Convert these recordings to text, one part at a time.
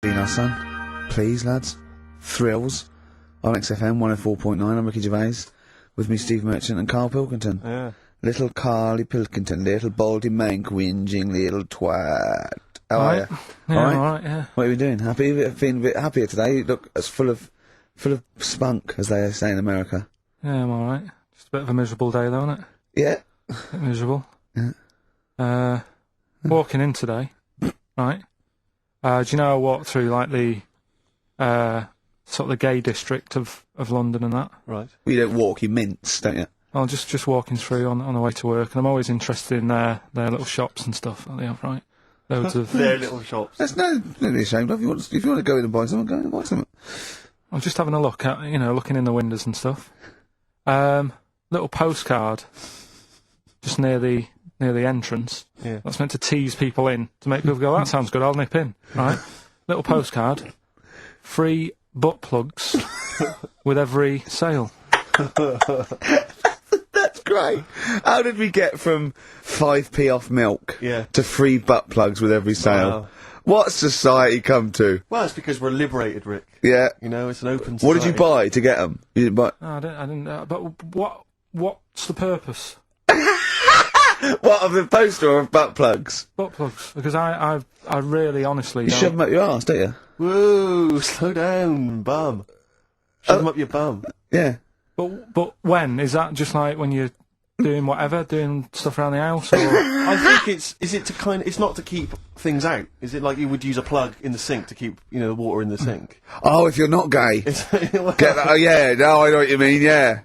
Being our son, please, lads. Thrills on XFM 104.9. I'm Ricky Gervais. With me, Steve Merchant and Karl Pilkington. Yeah. Little Karl Pilkington, little baldy mank, whinging little twat. How are you? Yeah, all right, yeah. What are you doing? Happy? Feeling a bit happier today? You look as full of spunk, as they say in America. Yeah, I'm all right. Just a bit of a miserable day, though, isn't it? Yeah. A bit miserable. Yeah. Walking in today, right? Do you know I walked through, like, the, sort of the gay district of London and that? Right. Well, you don't walk, you mince, don't you? Well, just walking through on the way to work, and I'm always interested in their little shops and stuff that they have, right? Loads of... Their little shops. That's nothing ashamed of. If you want to go in and buy something, go in and buy something. I'm just having a look at, looking in the windows and stuff. Little postcard just near the entrance. Yeah. That's meant to tease people in, to make people go, that sounds good, I'll nip in, right? Little postcard. Free butt plugs with every sale. That's great. How did we get from 5p off milk to free butt plugs with every sale? Wow. What society come to? Well, it's because we're liberated, Rick. Yeah. You know, it's an open society. What did you buy to get them? You didn't buy... No, I didn't. But what's the purpose? What, of the poster or of butt plugs? Butt plugs. Because I really, honestly You don't... shove them up your arse, don't you? Whoa, slow down, bum. Shove them up your bum. Yeah. But when? Is that just like when you're doing whatever, doing stuff around the house, or...? I think it's not to keep things out. Is it like you would use a plug in the sink to keep, the water in the sink? Oh, if you're not gay. Well, Get that, oh yeah, no, I know what you mean, yeah.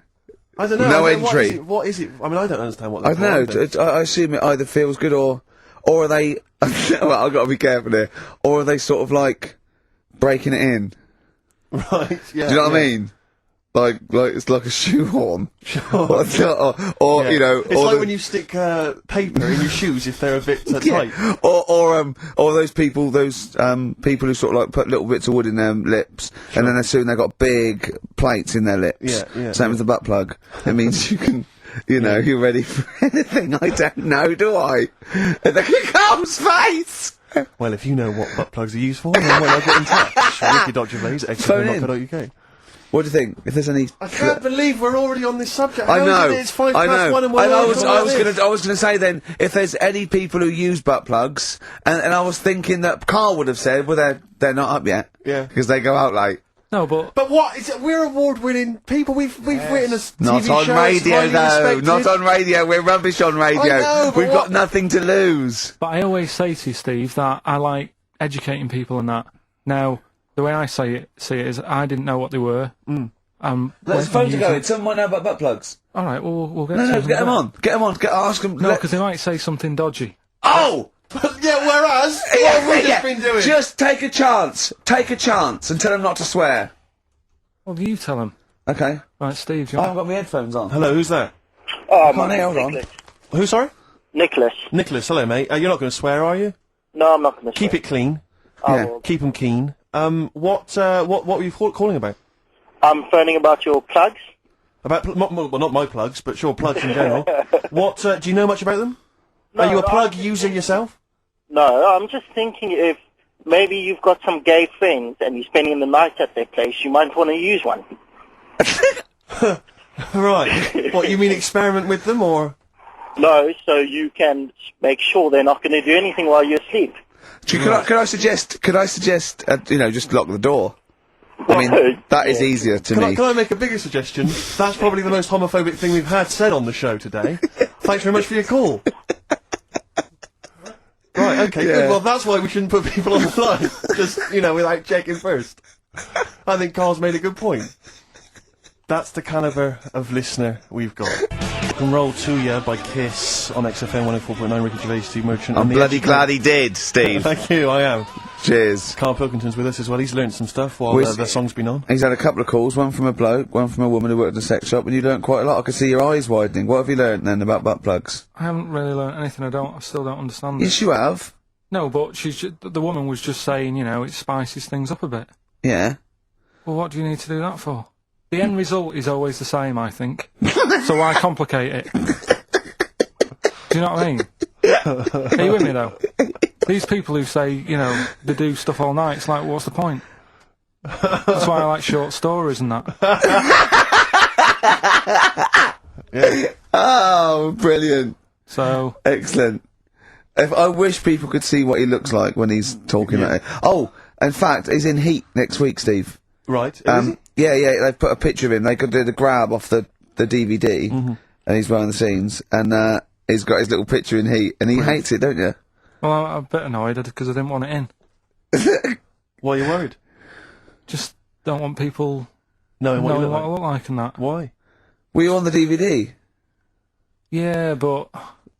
I don't know. No I don't know, entry. What is it? I mean, I don't understand what I they're don't know, I assume it either feels good or are they, well, I've got to be careful here, or are they sort of like, breaking it in? Right, yeah. Do you know what I mean? Like it's like a shoehorn. Sure. or It's or like when you stick paper in your shoes if they're a bit tight. Or those people who sort of like put little bits of wood in their lips, and then as soon they've got big plates in their lips. Yeah. Same as the butt plug. It means you can, you're ready for anything. I don't know, do I? And then comes face. Well, if you know what butt plugs are used for, then why not get in touch? Ricky.Gervais, XFM.co.uk. What do you think? If there's any... I can't believe we're already on this subject. I know. It's 1 and we're I was gonna say then, if there's any people who use butt plugs, and I was thinking that Karl would have said, well, they're not up yet. Yeah. Because they go out late. No, but what is it? We're award-winning people. We've written a TV Not on show, radio, it's though. highly Not on radio. We're rubbish on radio. I know, but We've got nothing to lose. I always say to you, Steve, that I like educating people and that. Now, the way I see it is I didn't know what they were. Let's phone to go in. Someone might know about butt plugs. All right, well, we'll get No, something get them about on. Get them on. Ask them. No, because they might say something dodgy. Oh! Yeah, whereas, what have we just been doing? Just take a chance. Take a chance and tell them not to swear. Well, you tell them. Okay. Right, Steve, do you I want... haven't got my headphones on. Hello, who's that? Come on, hold on. Who, sorry? Nicholas. Nicholas, hello, mate. You're not going to swear, are you? No, I'm not going to Keep it clean. Yeah. Keep them keen. What were you calling about? I'm phoning about your plugs. About, well, not my plugs, but sure, plugs in general. What, do you know much about them? No, Are you a plug user yourself? No, I'm just thinking if maybe you've got some gay friends and you're spending the night at their place, you might want to use one. Right. What, you mean experiment with them, or...? No, so you can make sure they're not going to do anything while you're asleep. Could I suggest, just lock the door? I mean, that is easier to me. Can I make a bigger suggestion? That's probably the most homophobic thing we've had said on the show today. Thanks very much for your call. Right, okay, good. Well, that's why we shouldn't put people on the line. Just, without checking first. I think Karl's made a good point. That's the calibre of listener we've got. Rock and Roll to Ya by Kiss on XFM 104.9, Ricky Gervais, Steve Merchant. I'm bloody glad he did, Steve. Thank you, I am. Cheers. Karl Pilkington's with us as well. He's learned some stuff while the song's been on. He's had a couple of calls, one from a bloke, one from a woman who worked at a sex shop, and you learnt quite a lot. I could see your eyes widening. What have you learnt then about butt plugs? I haven't really learnt anything. I still don't understand it. Yes, you have. No, but the woman was just saying, it spices things up a bit. Yeah. Well, what do you need to do that for? The end result is always the same, I think. So why complicate it? Do you know what I mean? Are you with me, though? These people who say, you know, they do stuff all night, it's like, what's the point? That's why I like short stories and that. Yeah. Oh, brilliant. So, Excellent. I wish people could see what he looks like when he's talking about it. Oh, in fact, he's in Heat next week, Steve. Right. Is he? Yeah, they've put a picture of him. They could do the grab off the DVD, and he's behind the scenes, and he's got his little picture in Heat, and he hates it, don't you? well, I'm a bit annoyed because I didn't want it in. Why are you worried? Just don't want people Knowing what you knowing look what I like. look like and that. Why? Were you on the DVD? Yeah, but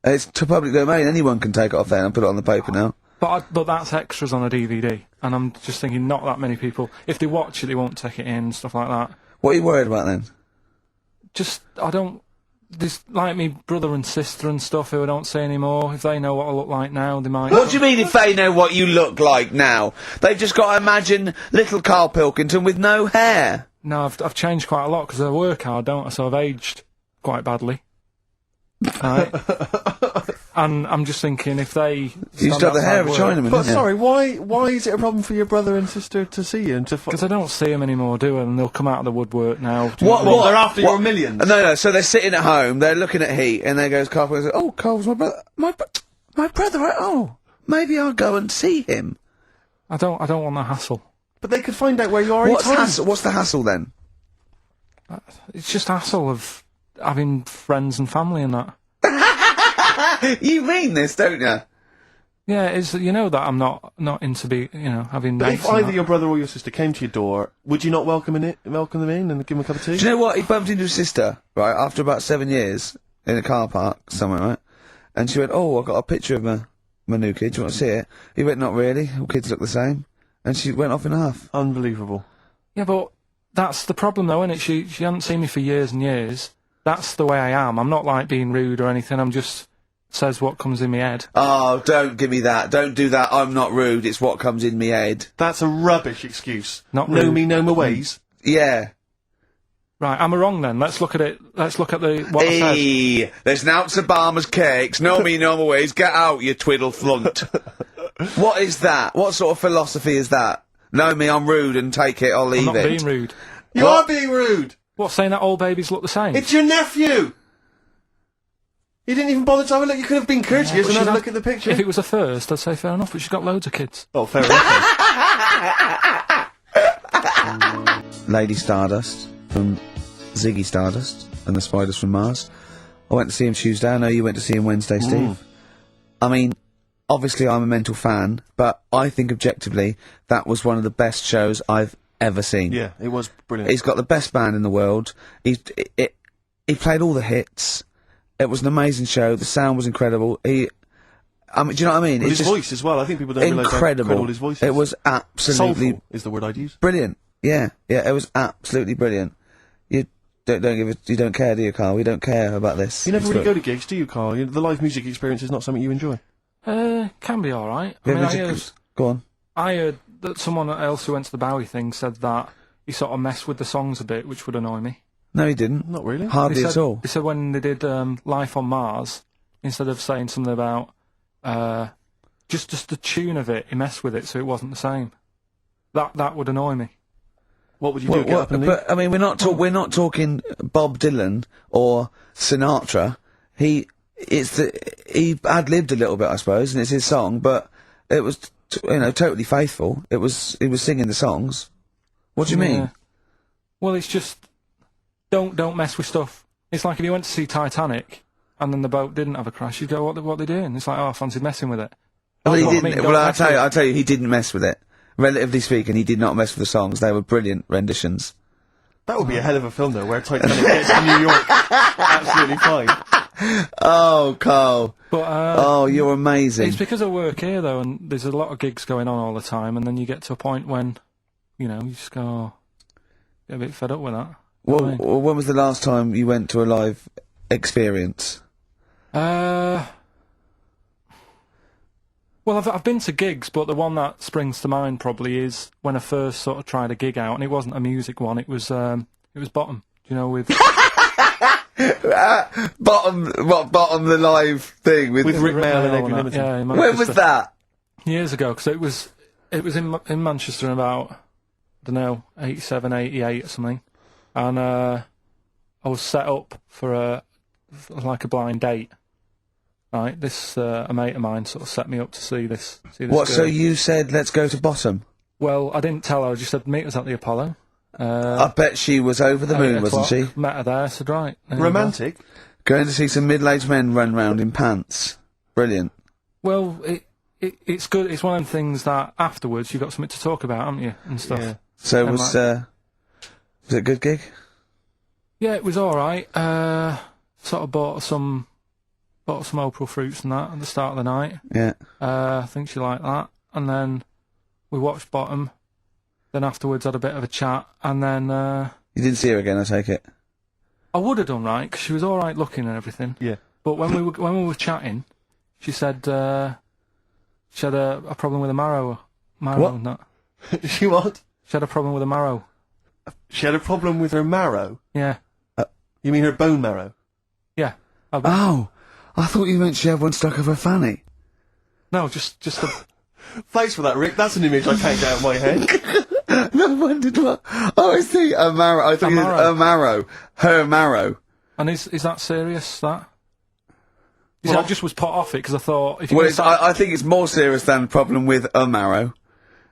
It's to public domain. Anyone can take it off there and put it on the paper now. but that's extras on a DVD, and I'm just thinking not that many people. If they watch it, they won't take it in, stuff like that. What are you worried about then? Just I don't. There's like me brother and sister and stuff who I don't see anymore. If they know what I look like now, they might. What do you mean if they know what you look like now? They've just got to imagine little Karl Pilkington with no hair. No, I've changed quite a lot because I work hard, don't I? So I've aged quite badly. Right. And I'm just thinking if they You used to have the hair of a Chinaman, But didn't you? sorry, why is it a problem for your brother and sister to see you and to? because I don't see them anymore, do I? And they'll come out of the woodwork now. What? They're after your millions. No, so they're sitting at home, they're looking at Heat, and there goes Karl Pilkington, oh, Karl's my brother, my brother, oh, maybe I'll go and see him. I don't want the hassle. But they could find out where you are What's anytime. the hassle then? It's just hassle of having friends and family and that. You mean this, don't you? Yeah, it's you know that I'm not into having. But mates if and either that. your brother or your sister came to your door, would you not welcome them in and give them a cup of tea? Do you know what? He bumped into his sister, right, after about 7 years, in a car park somewhere, right? And she went, oh, I've got a picture of my new kid, do you want to see it? He went, not really, all kids look the same. And she went off in half. Unbelievable. Yeah, but that's the problem though, isn't it? She hadn't seen me for years and years. That's the way I am. I'm not like being rude or anything. I'm just says what comes in my head. Oh, don't give me that. Don't do that. I'm not rude. It's what comes in me head. That's a rubbish excuse. Not know rude. me, know my ways. Yeah. Right, am I wrong then? Let's look at it. Let's look at what I said. Hey, there's an ounce of Barmer's cakes. Know me, know my ways. Get out, you twiddle flunt. What is that? What sort of philosophy is that? Know me, I'm rude and take it or I'm leave not it. being rude. You are being rude. What, saying that all babies look the same? It's your nephew. You didn't even bother to have a look. You could have been courteous and But had a she's look at the picture. If it was a first, I'd say fair enough, but she's got loads of kids. Oh, fair enough. Lady Stardust from Ziggy Stardust and the Spiders from Mars. I went to see him Tuesday. I know you went to see him Wednesday, Steve. I mean, obviously I'm a mental fan, but I think objectively that was one of the best shows I've ever seen. Yeah, it was brilliant. He's got the best band in the world. He played all the hits. It was an amazing show. The sound was incredible. I mean, do you know what I mean? With It's his just voice as well. I think people don't realise how incredible. incredible his voice is. It was absolutely Soulful is the word I'd use. brilliant. Yeah, it was absolutely brilliant. You you don't care, do you, Karl? We don't care about this. You never It's really good. go to gigs, do you, Karl? The live music experience is not something you enjoy. Can be alright. I Yeah, mean, but go on. I heard that someone else who went to the Bowie thing said that he sort of messed with the songs a bit, which would annoy me. No, he didn't. Not really. Hardly at all. He said when they did Life on Mars, instead of saying something about just the tune of it, he messed with it so it wasn't the same. That would annoy me. What would you do? Get up and leave? But I mean, we're not talking Bob Dylan or Sinatra. He ad-libbed a little bit, I suppose, and it's his song, but it was totally faithful. He was singing the songs. What do you mean? Well, it's just don't mess with stuff. It's like if you went to see Titanic and then the boat didn't have a crash, you go, what they doing? It's like, oh, I fancy messing with it. Well, he That's what I didn't. mean, Well, don't I'll mess with it. tell you, he didn't mess with it. Relatively speaking, he did not mess with the songs. They were brilliant renditions. That would be a hell of a film, though, where Titanic gets to New York. Absolutely fine. Oh, Karl. But, Oh, you're amazing. it's because I work here, though, and there's a lot of gigs going on all the time, and then you get to a point when, you just go, oh, get a bit fed up with that. Well, when was the last time you went to a live experience? Well, I've been to gigs, but the one that springs to mind probably is when I first sort of tried a gig out, and it wasn't a music one. It was Bottom. Do you know with Bottom the live thing with With Rick Mail and Mail Adrian and that, Limited. yeah, in when was Manchester. that? years ago, because it was in Manchester in about, I don't know, 87, 88 or something, and I was set up for a blind date. Right, this a mate of mine sort of set me up to see this. What? Girl. So you said let's go to Bottom? Well, I didn't tell her. I just said meet us at the Apollo. I bet she was over the moon, wasn't she? Met her there. Said right. Romantic. Going to see some middle-aged men run round in pants. Brilliant. Well, it's good. It's one of them things that afterwards you've got something to talk about, haven't you, and stuff. Yeah. So was it a good gig? Yeah, it was all right. Sort of bought some April fruits and that at the start of the night. Yeah. I think she liked that. And then we watched Bottom. Then afterwards had a bit of a chat. And then... You didn't see her again, I take it? I would have done, right, because she was all right looking and everything. Yeah. But when we were chatting, she said she had a problem with a marrow. What? And that. She what? She had a problem with a marrow. She had a problem with her marrow? Yeah. You mean her bone marrow? Yeah. Oh, I thought you meant she had one stuck of her fanny. No, just the... Thanks for that, Rick. That's an image I can't get out of my head. No, I wondered what... Oh, I see, a marrow. I think it's a marrow. Her marrow. And is that serious, that? Well, I just was put off it, because I thought... If you Well, I think it's more serious than the problem with a marrow.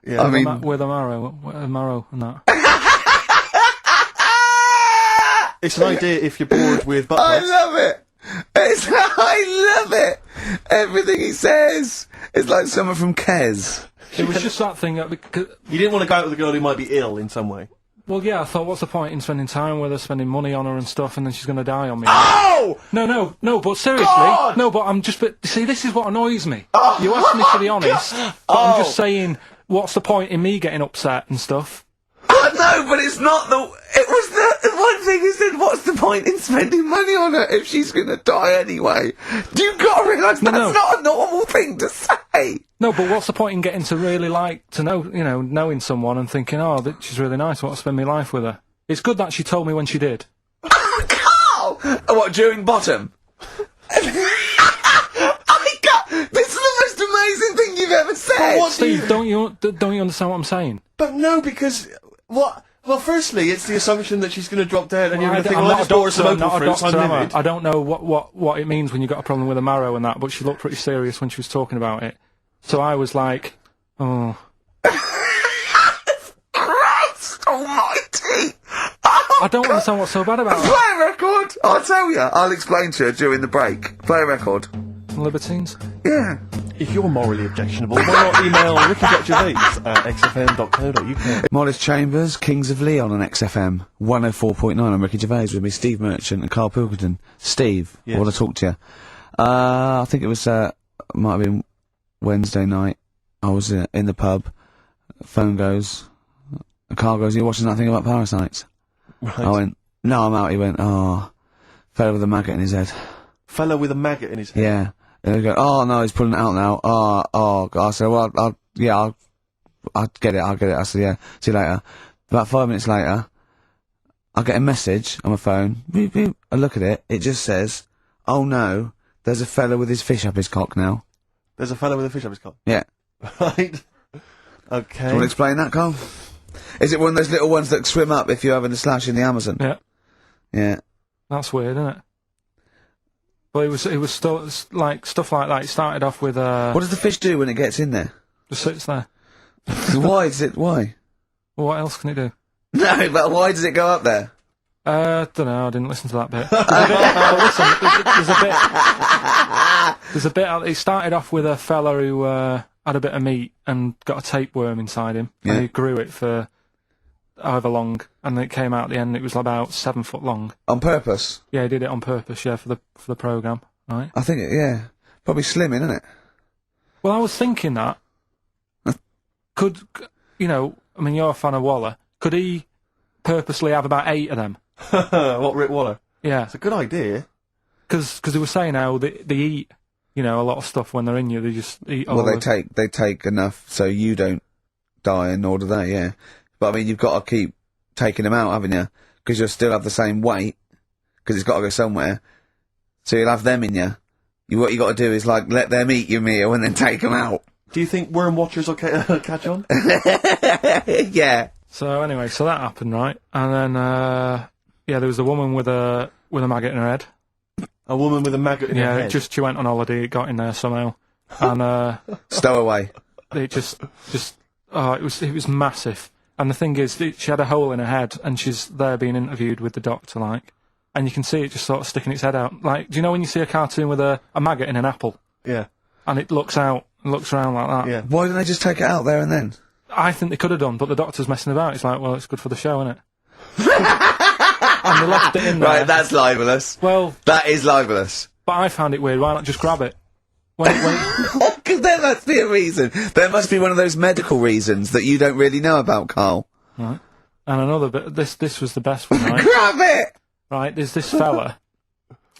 Yeah. I mean... with a marrow and that. It's an idea if you're bored with butt I plugs. love it! I love it! Everything he says is like someone from Kes. It was just that thing that... Because, You didn't want to go out with a girl who might be ill in some way. well, yeah, I thought, what's the point in spending time with her, spending money on her and stuff, and then she's going to die on me? Oh! No, but seriously... God! No, but I'm just... But, see, this is what annoys me. You asked me to be honest, but I'm just saying, what's the point in me getting upset and stuff? No, but it's not the... It was the one thing he said, what's the point in spending money on her if she's going to die anyway? You've got to realise that's not a normal thing to say. No, but what's the point in getting to really knowing someone and thinking, oh, she's really nice, I want to spend my life with her? It's good that she told me when she did. Carl! What, during Bottom? This is the most amazing thing you've ever said! What Steve, don't you understand what I'm saying? But no, because... What? Well, firstly, it's the assumption that she's going to drop dead and you're going to think, I'm well, I not just bought her some I'm April not a fruits, doctor, I'm am I? livid. I don't know what it means when you've got a problem with a marrow and that, but she looked pretty serious when she was talking about it. So I was like, oh... Christ almighty! I don't understand what's so bad about it. Play a record! I'll tell you. I'll explain to her during the break. Play a record. Libertines? Yeah. If you're morally objectionable, why not email ricky.gervais at xfm.co.uk. Modest Chambers, Kings of Leon on XFM 104.9. I'm Ricky Gervais with me, Steve Merchant and Karl Pilkington. Steve, Yes. I want to talk to you. I think it was, might have been Wednesday night. I was in the pub. Phone goes. Carl goes, you're watching that thing about parasites? Right. I went, no, I'm out. He went, oh, fell with a maggot in his head. Fellow with a maggot in his head. Yeah. And they go, oh no, he's pulling it out now. Oh, God. I said, well, I'll get it. I said, yeah, see you later. About 5 minutes later, I get a message on my phone. Beep, beep. I look at it. It just says, oh no, there's a fella with his fish up his cock now. There's a fellow with a fish up his cock. Yeah. Right. Do Okay. you want to explain that, Carl? Is it one of those little ones that swim up if you're having a slash in the Amazon? Yeah. Yeah. That's weird, isn't it? But it was still, like, stuff like that. It started off with, What does the fish do when it gets in there? just sits there. Why is it, why? Well, what else can it do? No, but why does it go up there? Don't know, I didn't listen to that bit. There's a bit, it started off with a fella who, had a bit of meat and got a tapeworm inside him. Yeah. And he grew it for however long, and then it came out at the end, it was about 7 foot long. On purpose? Yeah, he did it on purpose, yeah, for the programme, right? I think, yeah. Probably slimming, isn't it? Well, I was thinking that, I mean, you're a fan of Waller, could he purposely have about 8 of them? What, Rick Waller? Yeah. It's a good idea. Because they were saying how they eat, a lot of stuff when they're in you, they just eat all Well, they the... take enough so you don't die, and nor do they, yeah. But I mean, you've got to keep taking them out, haven't you? Because you'll still have the same weight, because it's got to go somewhere. So you'll have them in you. What you got to do is, like, let them eat your meal and then take them out. Do you think worm watchers will catch on? Yeah. So anyway, so that happened, right? And then, yeah, there was a woman with a maggot in her head. A woman with a maggot in her Yeah, head? she went on holiday, it got in there somehow. And, Stowaway. it it was massive. And the thing is, she had a hole in her head, and she's there being interviewed with the doctor, like, and you can see it just sort of sticking its head out. Like, do you know when you see a cartoon with a maggot in an apple? Yeah. And it looks out, and looks around like that? Yeah. Why didn't they just take it out there and then? I think they could have done, but the doctor's messing about. It's like, well, it's good for the show, isn't it? And they left it in there. Right, that's libelous. Well, That is libelous. but I found it weird. Why not just grab it? When Because there must be a reason. There must be one of those medical reasons that you don't really know about, Carl. right. And another bit. This was the best one, right? Grab it! Right. There's this fella,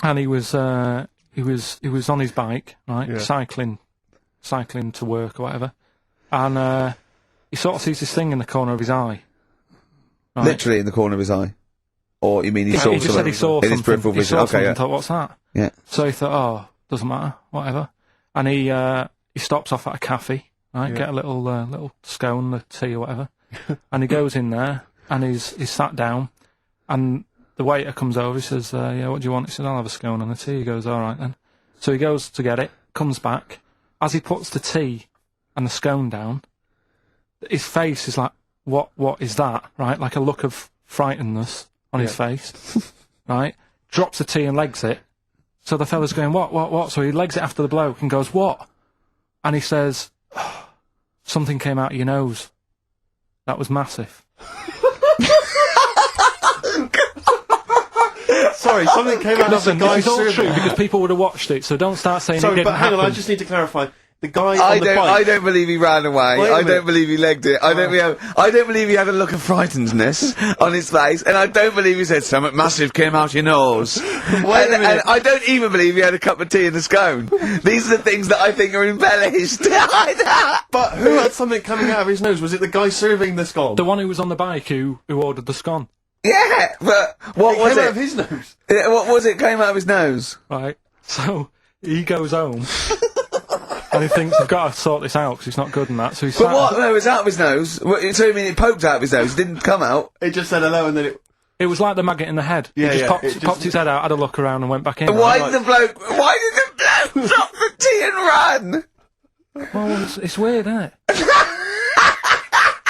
and he was on his bike, right, Yeah. cycling to work or whatever, and he sort of sees this thing in the corner of his eye. Right? Literally in the corner of his eye. Or you mean he saw He just said he saw in his something. peripheral He vision? saw Okay, something yeah. and thought, what's that? Yeah. So he thought, oh, doesn't matter, whatever. And he stops off at a cafe, right? Yeah. Get a little scone, a tea or whatever. And he goes in there and he's sat down, and the waiter comes over. He says, "Yeah, what do you want?" He says, "I'll have a scone and a tea." He goes, "All right then." So he goes to get it, comes back. As he puts the tea and the scone down, his face is like, "What is that?" Right, like a look of frightenedness on his face. Right, drops the tea and legs it. So the fella's going, what? So he legs it after the bloke and goes, "What?" And he says, "Oh, something came out of your nose. That was massive." Sorry, something came out of the Listen, guy's this is all serving. true because people would have watched it, so don't start saying it Sorry, didn't but hang on, I happen. just need to clarify. The guy I on the bike... I don't believe he ran away. Wait a I minute. don't believe he legged it. I don't believe he had a look of frightenedness on his face, and I don't believe he said something massive came out your nose. Wait a minute. And I don't even believe he had a cup of tea and a scone. These are the things that I think are embellished. But who had something coming out of his nose? Was it the guy serving the scone? The one who was on the bike who ordered the scone, Yeah, but what It was came out it? of his nose. What was it? Came out of his nose. right? So he goes home and he thinks, I've got to sort this out because it's not good and that. So he But what? No, it was out of his nose. So you mean it poked out of his nose? It didn't come out. It just said hello and then it... It was like the maggot in the head. Yeah, he just yeah, popped, it just- popped his head out, had a look around, and went back in. Why right? did the bloke drop the tea and run? Well, it's weird, isn't it?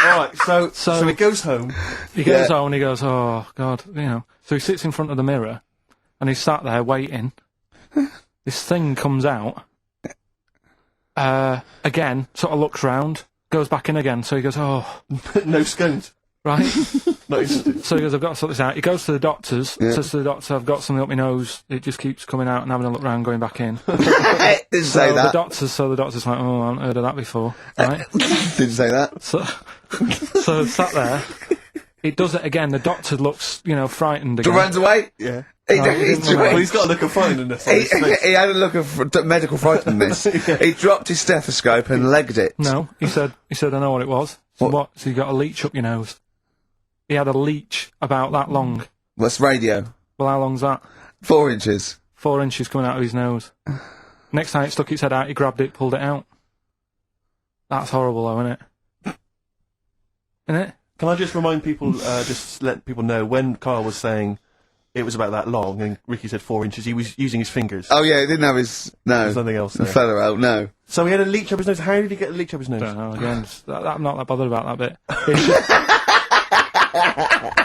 Alright, so he goes home. He goes Yeah. home and he goes, oh, God, you know. So he sits in front of the mirror and he's sat there waiting. This thing comes out. Again, sort of looks round, goes back in again. So he goes, oh, No scones. right. Not interested. So he goes, I've got to sort this out. He goes to the doctor's, Yeah. says to the doctor, I've got something up my nose. It just keeps coming out and having a look round, going back in. Didn't say So that. the doctor's like, oh, I haven't heard of that before. Right? Didn't say that. So sat there. It does it again. The doctor looks, frightened again. Runs away. Yeah. He, No, he he, didn't run away. Well, he's got a look of frightenedness on he, his face. he had a look of medical frightenedness. He dropped his stethoscope and legged it. No, he said, I know what it was. So what? So you got a leech up your nose. He had a leech about that long. What's radio? Well, how long's that? 4 inches. 4 inches coming out of his nose. Next time it stuck its head out, he grabbed it, pulled it out. That's horrible, though, isn't it? Isn't it? Can I just remind people, just let people know, when Karl was saying it was about that long and Ricky said 4 inches, he was using his fingers. Oh yeah, he didn't have his There's nothing else there. feather out. No. So he had a leech up his nose. How did he get a leech up his nose? Don't know, again, I'm not that bothered about that bit. It's just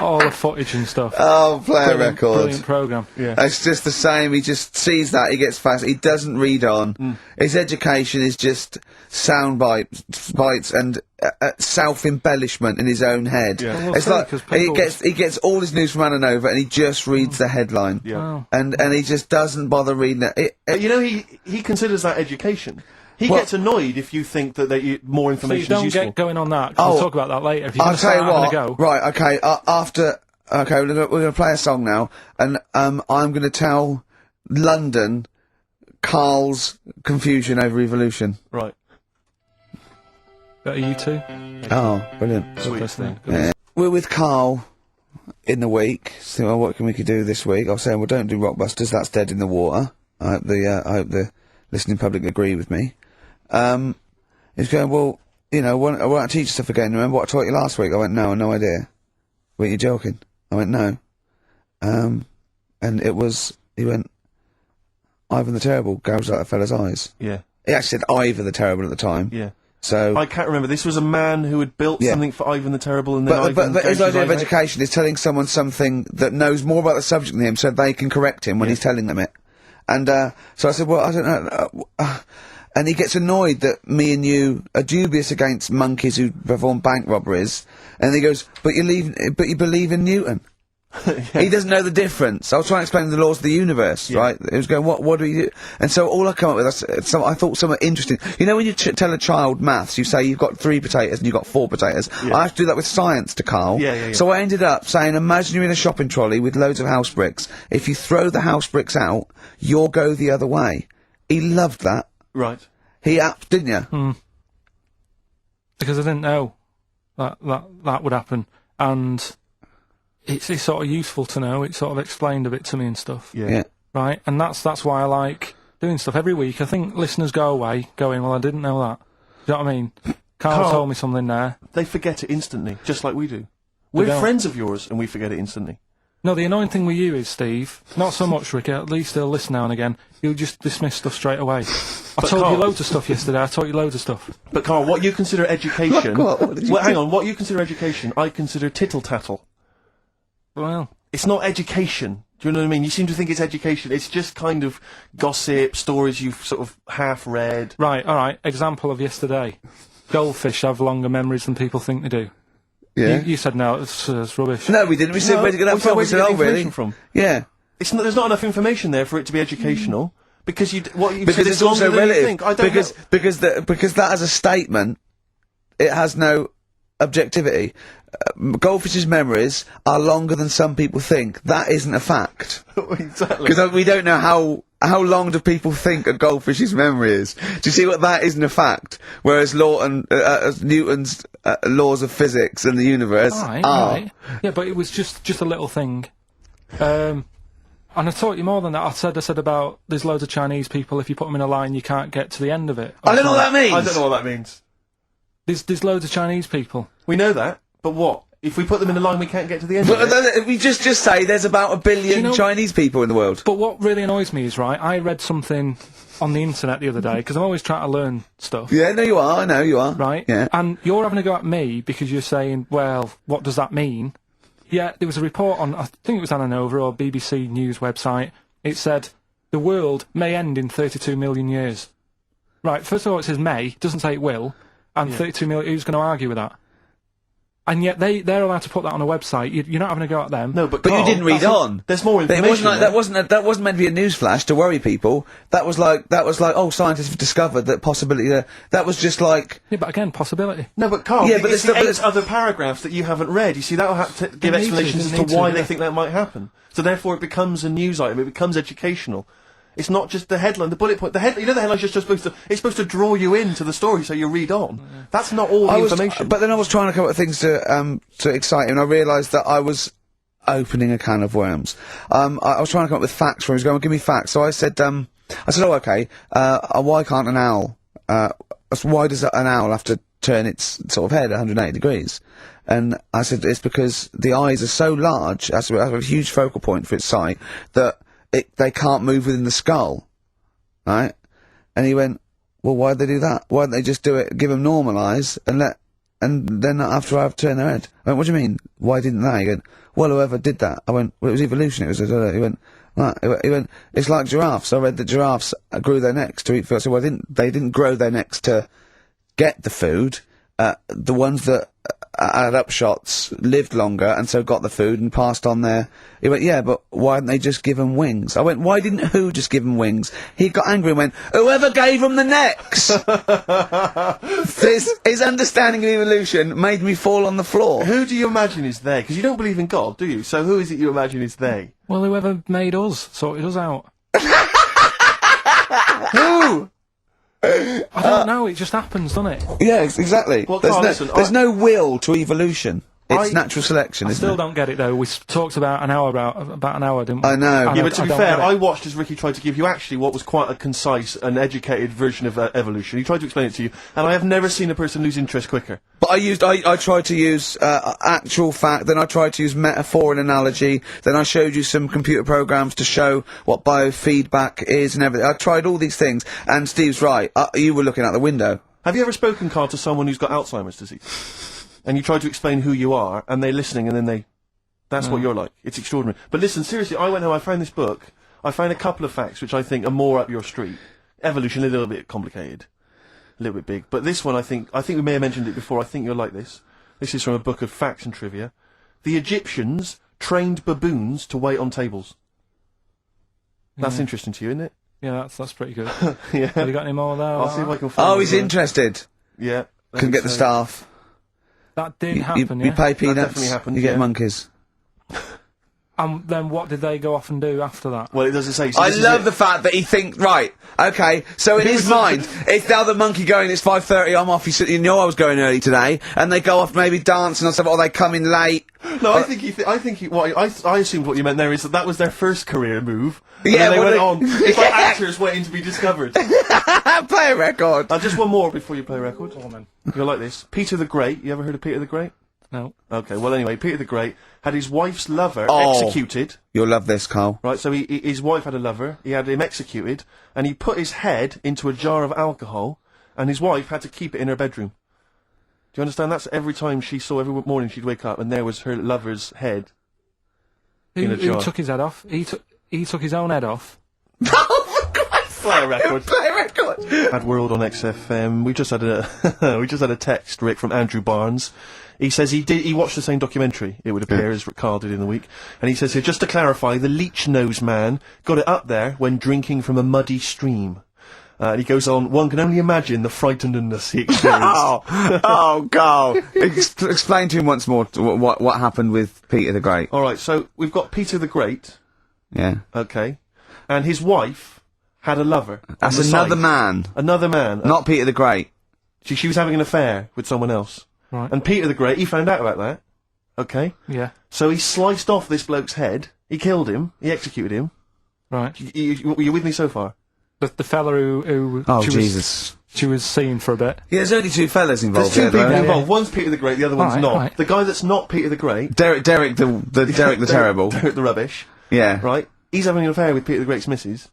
all the footage and stuff. Oh, play a record. Brilliant programme. Yeah. It's just the same. He just sees that. He gets fast. He doesn't read on. His education is just sound bites and self-embellishment in his own head. Yeah. Well, It's sorry, like 'cause people- he gets all his news from Ananova and he just reads the headline. Yeah. Wow. And he just doesn't bother reading it. But you know, he considers that education. He Well- gets annoyed if you think that more So you information don't is useful. get going on that, 'cause Oh, we'll talk about that later. If you're I'll going to tell start you having what. a go, Right, okay. Okay, we're going to play a song now, and I'm going to tell London Carl's confusion over evolution. Right. are you two? Oh, brilliant. Sweet. First thing. Yeah. We're with Carl in the week. So well, what can we do this week? I was saying, well, don't do Rockbusters. That's dead in the water. I hope the listening public agree with me. He's going, well, you know, why don't I teach you stuff again? Remember what I taught you last week? I went, no, no idea. Were you joking? I went, no. And it was, he went, Ivan the Terrible gouged out a fella's eyes. Yeah. He actually said Ivan the Terrible at the time. Yeah. So I can't remember. This was a man who had built something for Ivan the Terrible, and then Ivan but his gouged idea his of eyes out. education is telling someone something that knows more about the subject than him, so they can correct him when he's telling them it. And so I said, well, I don't know. And he gets annoyed that me and you are dubious against monkeys who perform bank robberies. And he goes, but you believe in Newton. He doesn't know the difference. I was trying to explain the laws of the universe, right? He was going, what do you do? And so all I come up with, I thought somewhat interesting. You know when you tell a child maths, you say you've got 3 potatoes and you've got 4 potatoes. I have to do that with science to Karl. So I ended up saying, imagine you're in a shopping trolley with loads of house bricks. If you throw the house bricks out, you'll go the other way. He loved that. Right. Didn't you? Because I didn't know that would happen, and it's sort of useful to know. It sort of explained a bit to me and stuff. Yeah. Right, and that's why I like doing stuff every week. I think listeners go away going, well, I didn't know that. Do you know what I mean? Karl told me something there. They forget it instantly, just like we do. We're friends of yours, and we forget it instantly. No, the annoying thing with you is, Steve, not so much, Ricky, at least they'll listen now and again, you'll just dismiss stuff straight away. I told you loads of stuff yesterday, I taught you loads of stuff. But Karl, what you consider education... hang on, what you consider education, I consider tittle-tattle. Well... It's not education. Do you know what I mean? You seem to think it's education. It's just kind of gossip, stories you've sort of half-read. Right, alright, example of yesterday. Goldfish have longer memories than people think they do. Yeah. You said no, it's rubbish. No, we didn't. We said, where'd you get that from? We said, oh, really? From? Yeah. There's not enough information there for it to be educational. Because because it's also relative. Because that as a statement, it has no objectivity. Goldfish's memories are longer than some people think. That isn't a fact. Exactly. Because we don't know how long do people think a goldfish's memory is. Do you see what that isn't a fact? Whereas Newton's laws of physics and the universe are. Right. Yeah, but it was just a little thing. And I taught you more than that. I said about there's loads of Chinese people, if you put them in a line, you can't get to the end of it. I don't know what that means! I don't know what that means. There's loads of Chinese people. We know that, but what? If we put them in a line, we can't get to the end of it? We just say there's about 1 billion Chinese people in the world. But what really annoys me is, right, I read something on the internet the other day, because I'm always trying to learn stuff. Yeah, no, you are. I know you are. Right? Yeah. And you're having a go at me because you're saying, well, what does that mean? Yeah, there was a report on, I think it was on NORA or BBC News website. It said, the world may end in 32 million years. Right, first of all, it says may, it doesn't say it will, and 32 million, who's going to argue with that? And yet they're allowed to put that on a website. You're not having a go at them. No, but you didn't read on. There's more information. That wasn't meant to be a newsflash to worry people. That was like, oh, scientists have discovered that possibility. That was just like. Yeah, but again, possibility. No, but Karl, but there's 8 other paragraphs that you haven't read. You see, that'll have to give explanations as to why they think that might happen. So therefore, it becomes a news item. It becomes educational. It's not just the headline, the bullet point. The headline's just supposed to draw you into the story so you read on. That's not all the information. But then I was trying to come up with things to excite him, and I realised that I was opening a can of worms. I was trying to come up with facts for him. He was going, give me facts. So I said, oh, okay, why can't an owl, why does an owl have to turn its sort of head 180 degrees? And I said, it's because the eyes are so large, that's a huge focal point for its sight, that they can't move within the skull, right? And he went, well, why'd they do that? Why don't they just do it, give them normal eyes, and then after I've turned their head? I went, what do you mean? Why didn't they? He went, well, whoever did that. I went, well, it was evolution. He went, right. He went, it's like giraffes. I read that giraffes grew their necks to eat food. So they didn't grow their necks to get the food. The ones that had upshots lived longer and so got the food and passed on their. He went, yeah, but why didn't they just give them wings? I went, why didn't who just give them wings? He got angry and went, whoever gave them the necks! His understanding of evolution made me fall on the floor. Who do you imagine is they? Because you don't believe in God, do you? So who is it you imagine is they? Well, whoever made us sorted us out. Who? I don't know, it just happens, doesn't it? Yeah, exactly. Well, there's Karl, listen, there's no will to evolution. It's natural selection, I isn't still it? don't get it though. We talked about an hour, didn't we? I know. Yeah, but to be don't fair, get it. I watched as Ricky tried to give you actually what was quite a concise and educated version of evolution. He tried to explain it to you, and I have never seen a person lose interest quicker. But I tried to use actual fact, then I tried to use metaphor and analogy, then I showed you some computer programs to show what biofeedback is and everything. I tried all these things, and Steve's right. You were looking out the window. Have you ever spoken, Carl, to someone who's got Alzheimer's disease? And you try to explain who you are, and they're listening, and then that's what you're like. It's extraordinary. But listen, seriously, I went home, I found this book, I found a couple of facts which I think are more up your street. Evolution, a little bit complicated. A little bit big. But this one, I think we may have mentioned it before, I think you'll like this. This is from a book of facts and trivia. The Egyptians trained baboons to wait on tables. That's interesting to you, isn't it? Yeah, that's pretty good. Yeah. Have you got any more there? I'll see if I can find Oh, it. he's interested. Yeah. Can get the staff. That did You happen, you yeah. pay peanuts, definitely happened, you get yeah. monkeys. And then what did they go off and do after that? Well, it doesn't say. So I this is love it. the fact that he thinks, right, okay, so in his mind, it's now the monkey going, it's 5:30, I'm off, you know I was going early today, and they go off maybe dancing or something, or they come in late. No, I assumed what you meant there is that was their first career move. And Yeah, then they well, went on. It's like actors waiting to be discovered. Play a record. Just one more before you play a record. Go on then. You'll like this. Peter the Great. You ever heard of Peter the Great? No. Okay, well anyway, Peter the Great had his wife's lover Oh. executed. You'll love this, Carl. Right, so his wife had a lover, he had him executed, and he put his head into a jar of alcohol, and his wife had to keep it in her bedroom. Do you understand? That's every time she saw, every morning she'd wake up, and there was her lover's head in a Who jar. took his head off? He took his own head off. Play a record. Play a record. Had World on XFM. We just had a text, Rick, from Andrew Barnes. He says he watched the same documentary, it would appear, as Carl did in the week. And he says here, just to clarify, the leech nose man got it up there when drinking from a muddy stream. And he goes on, one can only imagine the frightenedness he experienced. Oh, Carl. Explain to him once more what happened with Peter the Great. Alright, so we've got Peter the Great, Yeah. okay, and his wife had a lover. on That's the another side. man, Another man. not Peter the Great. She was having an affair with someone else. Right. And Peter the Great, he found out about that. Okay? Yeah. So he sliced off this bloke's head, he killed him, he executed him. Right. You with me so far? The fella who Oh, she Jesus. was seeing for a bit. Yeah, there's only two fellas involved There's two here, people though. involved. One's Peter the Great, the other one's Alright, not. alright. The guy that's not Peter the Great, Derek the Terrible. Derek the Rubbish, Yeah. right? He's having an affair with Peter the Great's missus.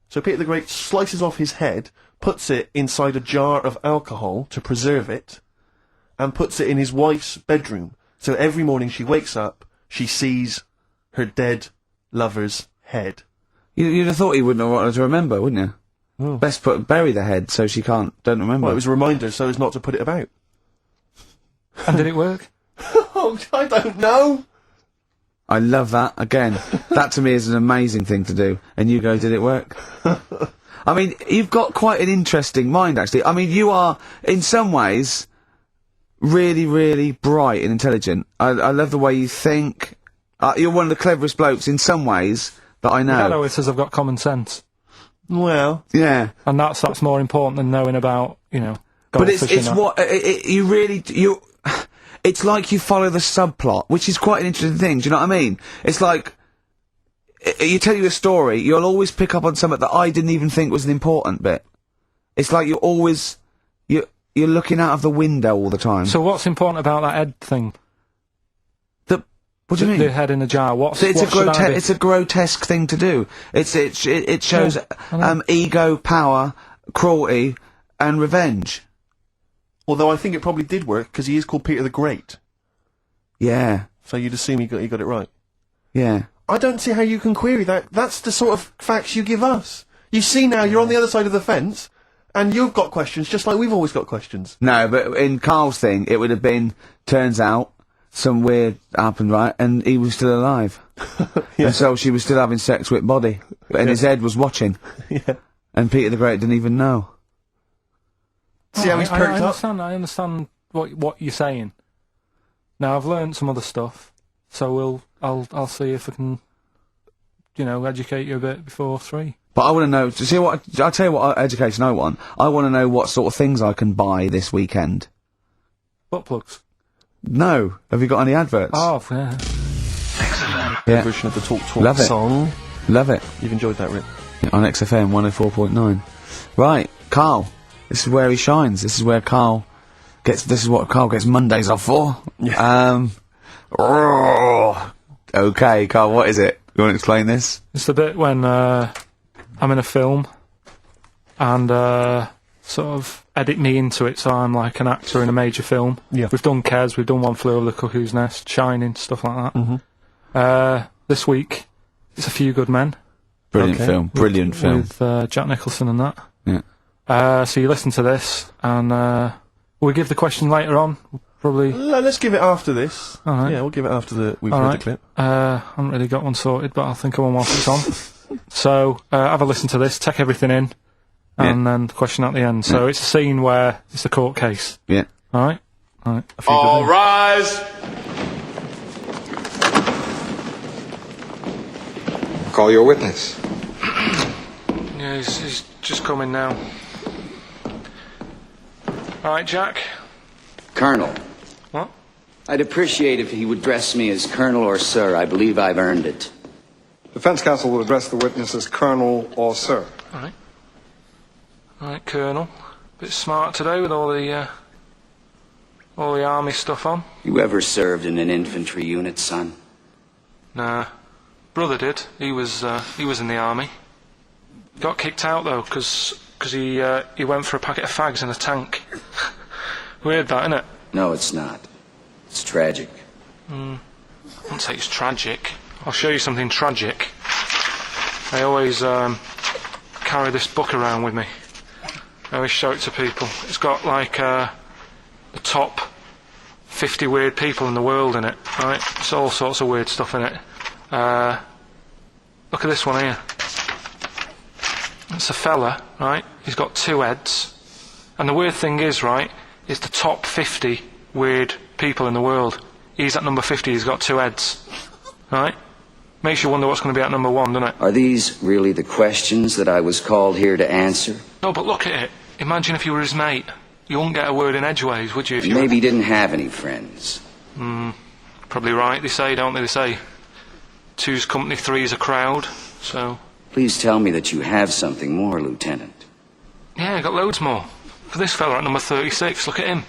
So Peter the Great slices off his head, puts it inside a jar of alcohol to preserve it, and puts it in his wife's bedroom. So every morning she wakes up, she sees her dead lover's head. You'd have thought he wouldn't have wanted to remember, wouldn't you? Oh. Best bury the head so she don't remember. Well, it was a reminder so as not to put it about. And did it work? Oh, I don't know. I love that. Again, that to me is an amazing thing to do. And you go, did it work? I mean, you've got quite an interesting mind, actually. I mean, you are, in some ways, really, really bright and intelligent. I love the way you think. You're one of the cleverest blokes in some ways that I know. Hello, it says I've got common sense. Well, Yeah. And that's more important than knowing about, But it's goldfish and that. what you really it's like you follow the subplot, which is quite an interesting thing. Do you know what I mean? It's like you tell you a story, you'll always pick up on something that I didn't even think was an important bit. It's like you're always you're looking out of the window all the time. So what's important about that head thing? What do you mean? The head in a jar. What It's should a grotesque thing to do. It shows ego, power, cruelty, and revenge. although I think it probably did work, because he is called Peter the Great. Yeah, So you'd assume he got it right. yeah. I don't see how you can query that. That's the sort of facts you give us. You see now, you're on the other side of the fence, and you've got questions, just like we've always got questions. No, but in Carl's thing, it would have been, turns out, some weird happened, right, and he was still alive. Yeah. And so she was still having sex with body, and his head was watching, Yeah. and Peter the Great didn't even know. See how he's perked up? I understand what you're saying. Now I've learned some other stuff, so I'll see if I can, educate you a bit before 3. But I want to know, see what, I'll tell you what education I want. I want to know what sort of things I can buy this weekend. Butt plugs. No. Have you got any adverts? Oh, yeah. yeah. Version of the Talk Love it. song. Love it. You've enjoyed that, Rick? On XFM 104.9. Right, Karl. This is where he shines. This is where Karl gets. This is what Karl gets Mondays off for. Yeah. Okay, Karl. What is it? You want to explain this? It's the bit when I'm in a film and sort of edit me into it, so I'm like an actor in a major film. Yeah. We've done Kes, we've done One Flew Over the Cuckoo's Nest, Shining, stuff like that. Mm-hmm. This week, it's A Few Good Men. Brilliant Okay. film. Brilliant film. With Jack Nicholson and that. Yeah. So you listen to this, and will we give the question later on? Probably. Let's give it after this. All right. Yeah, we'll give it after we've All heard right. the clip. I haven't really got one sorted, but I'll think of one whilst it's on. So have a listen to this, take everything in, and then the question at the end. So it's a scene where it's a court case. Yeah. All right. All right. All rise. Call your witness. Yeah, he's just coming now. All right, Jack. Colonel, What? I'd appreciate if he would address me as Colonel or Sir. I believe I've earned it. Defense counsel will address the witness as Colonel or Sir. All right. All right, Colonel. Bit smart today with all the army stuff on. You ever served in an infantry unit, son? Nah, brother did. He was in the army. Got kicked out though, because he went for a packet of fags in a tank. Weird that, innit? No, it's not. It's tragic. I wouldn't say it's tragic. I'll show you something tragic. I always carry this book around with me. I always show it to people. It's got like the top 50 weird people in the world in it, right? It's all sorts of weird stuff in it. Look at this one here. It's a fella, right? He's got 2 heads. And the weird thing is, right, is the top 50 weird people in the world. He's at number 50, he's got 2 heads. Right? Makes you wonder what's going to be at number 1, doesn't it? Are these really the questions that I was called here to answer? No, but look at it. Imagine if you were his mate. You wouldn't get a word in edgeways, would you? If you Maybe he didn't have any friends. Probably right, they say, don't they? They say 2's company, 3's a crowd. So, Please tell me that you have something more, Lieutenant. yeah, I got loads more. For this fella at number 36, look at him.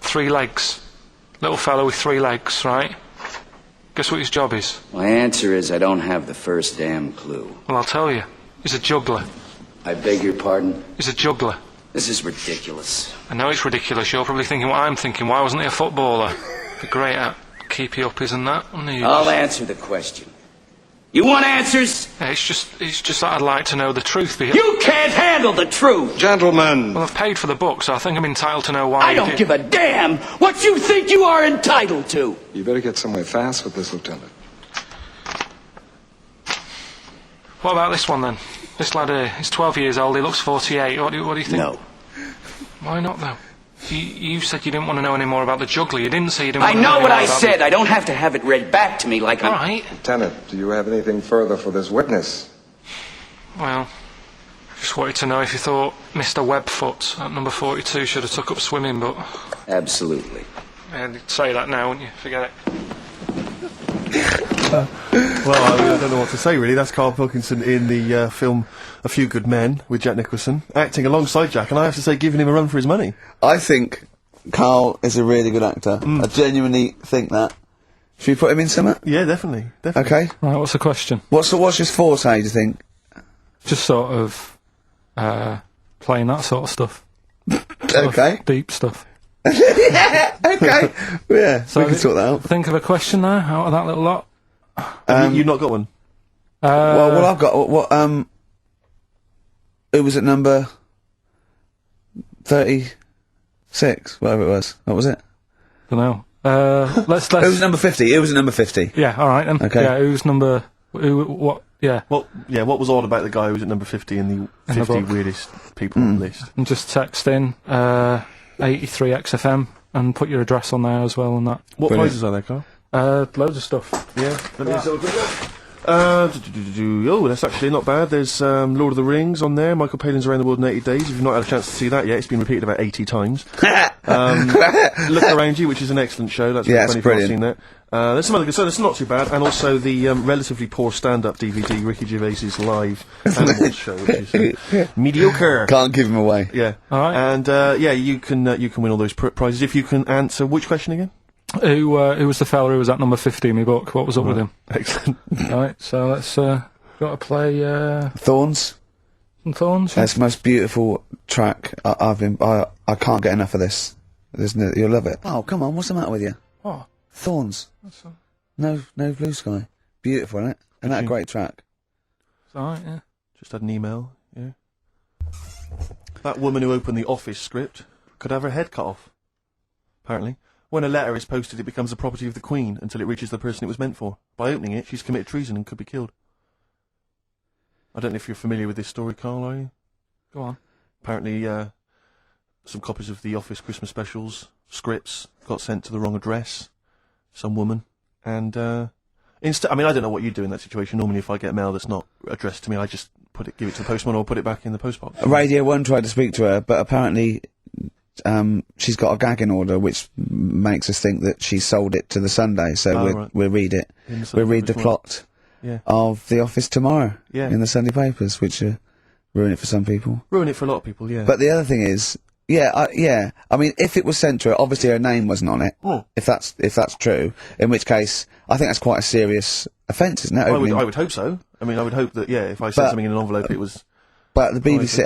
3 legs. Little fella with 3 legs, right? Guess what his job is? My answer is I don't have the first damn clue. Well, I'll tell you. He's a juggler. I beg your pardon? He's a juggler. This is ridiculous. I know it's ridiculous. You're probably thinking what I'm thinking. Why wasn't he a footballer? Be great at keepy uppies and that, wouldn't he? I'll answer the question. You want answers? Yeah, it's just that I'd like to know the truth. You can't handle the truth! Gentlemen. Well, I've paid for the book, so I think I'm entitled to know why. I don't give a damn what you think you are entitled to! You better get somewhere fast with this, Lieutenant. What about this one then? This lad here, he's 12 years old, he looks 48. What do you think? No. Why not, though? You said you didn't want to know any more about the juggler. You didn't say you didn't I want to know know any what more I about said. I don't have to have it read back to me like All I'm... right. Lieutenant, do you have anything further for this witness? Well, just wanted to know if you thought Mr. Webfoot at number 42 should have took up swimming, but... Absolutely. Yeah, you'd say that now, wouldn't you? Forget it. Well, I don't know what to say, really. That's Karl Pilkington in the film A Few Good Men with Jack Nicholson, acting alongside Jack, and I have to say, giving him a run for his money. I think Karl is a really good actor. I genuinely think that. Should we put him in something? Yeah, definitely. Okay. Right, what's the question? What's his forte, do you think? Just sort of playing that sort of stuff. Sort Okay. of deep stuff. Okay. Yeah, So we can sort that out. Think of a question there out of that little lot. You not got one? Well, I've got what who was at number 36, whatever it was. What was it? Don't know. Let's. It was number 50. It was at number 50. Yeah. All right then. Okay. Yeah. Who's number? Who? What? Yeah. What was odd about the guy who was at number 50 in the In the 50 book. weirdest people list? And just text in 83 XFM and put your address on there as well and that. What Brilliant. prizes are there, Carl? Loads of stuff. Yeah, let me just have a quick look. Oh, that's actually not bad. There's Lord of the Rings on there. Michael Palin's Around the World in 80 Days. If you've not had a chance to see that yet, it's been repeated about 80 times. Look Around You, which is an excellent show. That's Yeah, funny it's if you've not brilliant. seen that. There's some other good, so that's not too bad. And also the relatively poor stand-up DVD, Ricky Gervais's live Animals show, which is mediocre. Can't give him away. Yeah. All right. And you can win all those prizes if you can answer which question again? Who was the fella who was at number 50 in my book? What was up with him? Excellent. Right, so let's got to play Thorns. some Thorns. That's the most beautiful track I can't get enough of this. You'll love it. Oh, come on, what's the matter with you? Oh, Thorns. No Blue Sky. Beautiful, isn't it? Isn't that a great track? it's all right, yeah. Just had an email, yeah. That woman who opened the Office script could have her head cut off. Apparently. When a letter is posted, it becomes the property of the Queen until it reaches the person it was meant for. By opening it, she's committed treason and could be killed. I don't know if you're familiar with this story, Carl, are you? Go on. Apparently, some copies of the Office Christmas specials, scripts, got sent to the wrong address. Some woman. And, I don't know what you do in that situation. Normally, if I get mail that's not addressed to me, I just give it to the postman or put it back in the postbox. Radio 1 tried to speak to her, but apparently she's got a gagging order, which makes us think that she sold it to the Sunday. So right. we'll read it. We'll read the plot Yeah. of The Office tomorrow Yeah. in the Sunday papers, which ruin it for some people. Ruin it for a lot of people, yeah. But the other thing is, I mean, if it was sent to her, obviously her name wasn't on it. Oh. If that's true, in which case, I think that's quite a serious offence, isn't it? I would hope so. I mean, I would hope that, yeah, if I sent something in an envelope, it was... But the BBC,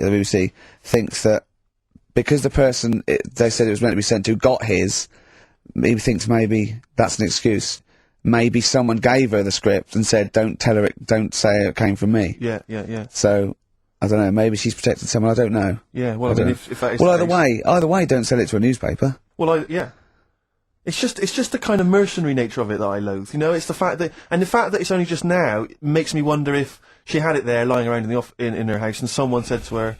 the BBC thinks that because the person they said it was meant to be sent to got his, he thinks maybe that's an excuse. Maybe someone gave her the script and said, don't say it came from me. Yeah. So, I don't know, maybe she's protected someone, I don't know. Yeah, well, I mean, if that is Well, the case- either way, don't sell it to a newspaper. Well, yeah. It's just the kind of mercenary nature of it that I loathe, you know? It's the fact that it's only just now makes me wonder if she had it there lying around in her house and someone said to her,